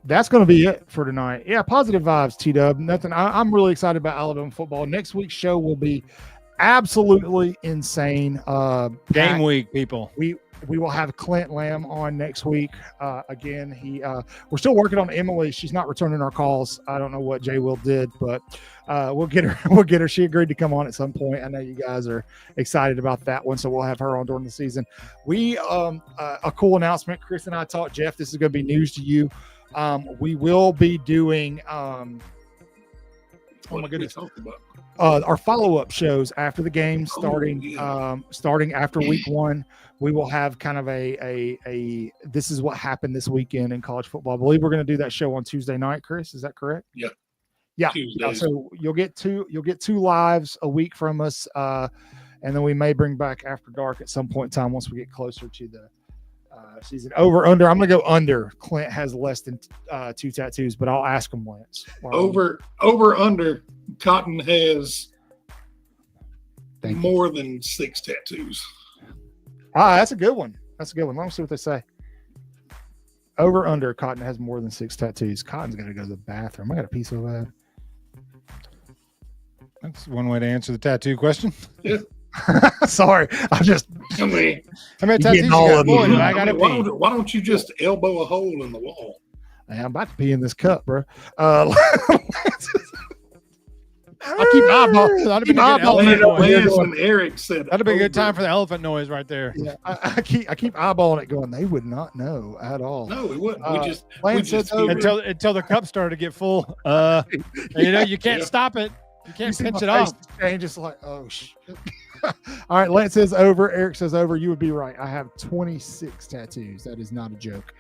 That's going to be it for tonight. Yeah, positive vibes, T-Dub. Nothing. I'm really excited about Alabama football. Next week's show will be absolutely insane. Game week, people. We will have Clint Lamb on next week. Again, we're still working on Emily. She's not returning our calls. I don't know what Jay Will did, but we'll get her. We'll get her. She agreed to come on at some point. I know you guys are excited about that one, so we'll have her on during the season. We a cool announcement. Chris and I talked. Jeff, this is going to be news to you. We will be doing. Oh my goodness. Our follow-up shows after the game, starting after week 1. We will have kind of a this is what happened this weekend in college football. I believe we're going to do that show on Tuesday night, Chris. Is that correct? Yeah. Yeah. So you'll get two lives a week from us, and then we may bring back After Dark at some point in time once we get closer to the season. Over under. I'm going to go under. Clint has less than 2 tattoos, but I'll ask him Lance. Over under. Cotton has more than 6 tattoos. That's a good one. Let me see what they say. Over under. Cotton has more than 6 tattoos. Cotton's got to go to the bathroom. I got a piece of that. That's one way to answer the tattoo question. Yeah. Sorry, how many tattoos you got? Boy, I got to pee. Why don't you just elbow a hole in the wall? Hey, I'm about to pee in this cup, bro. I keep eyeballing it. When Eric said that'd be a good time for the elephant noise right there. Yeah, I keep eyeballing it, going. They would not know at all. No, we wouldn't. Until the cup started to get full. You can't stop it. You can't pinch it off. And just like, oh shit. All right, Lance says over. Eric says over. You would be right. I have 26 tattoos. That is not a joke.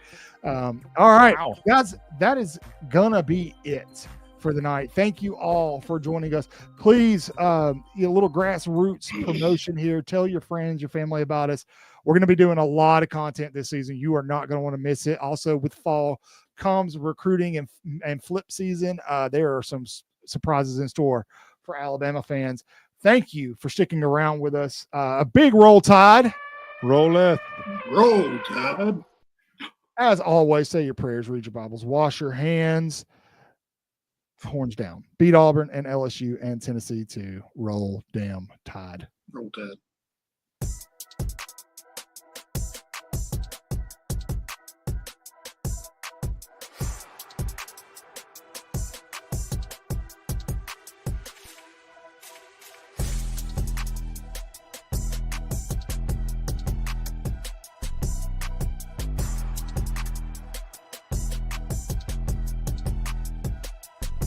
All right, guys, that is gonna be it for the night. Thank you all for joining us. Please, a little grassroots promotion here. Tell your friends, your family about us. We're going to be doing a lot of content this season. You are not going to want to miss it. Also, with fall comes recruiting and flip season. There are some surprises in store for Alabama fans. Thank you for sticking around with us. A big roll tide. Rolleth. Roll tide. As always, say your prayers, read your Bibles, wash your hands. Horns down. Beat Auburn and LSU and Tennessee to roll damn tide. Roll tide.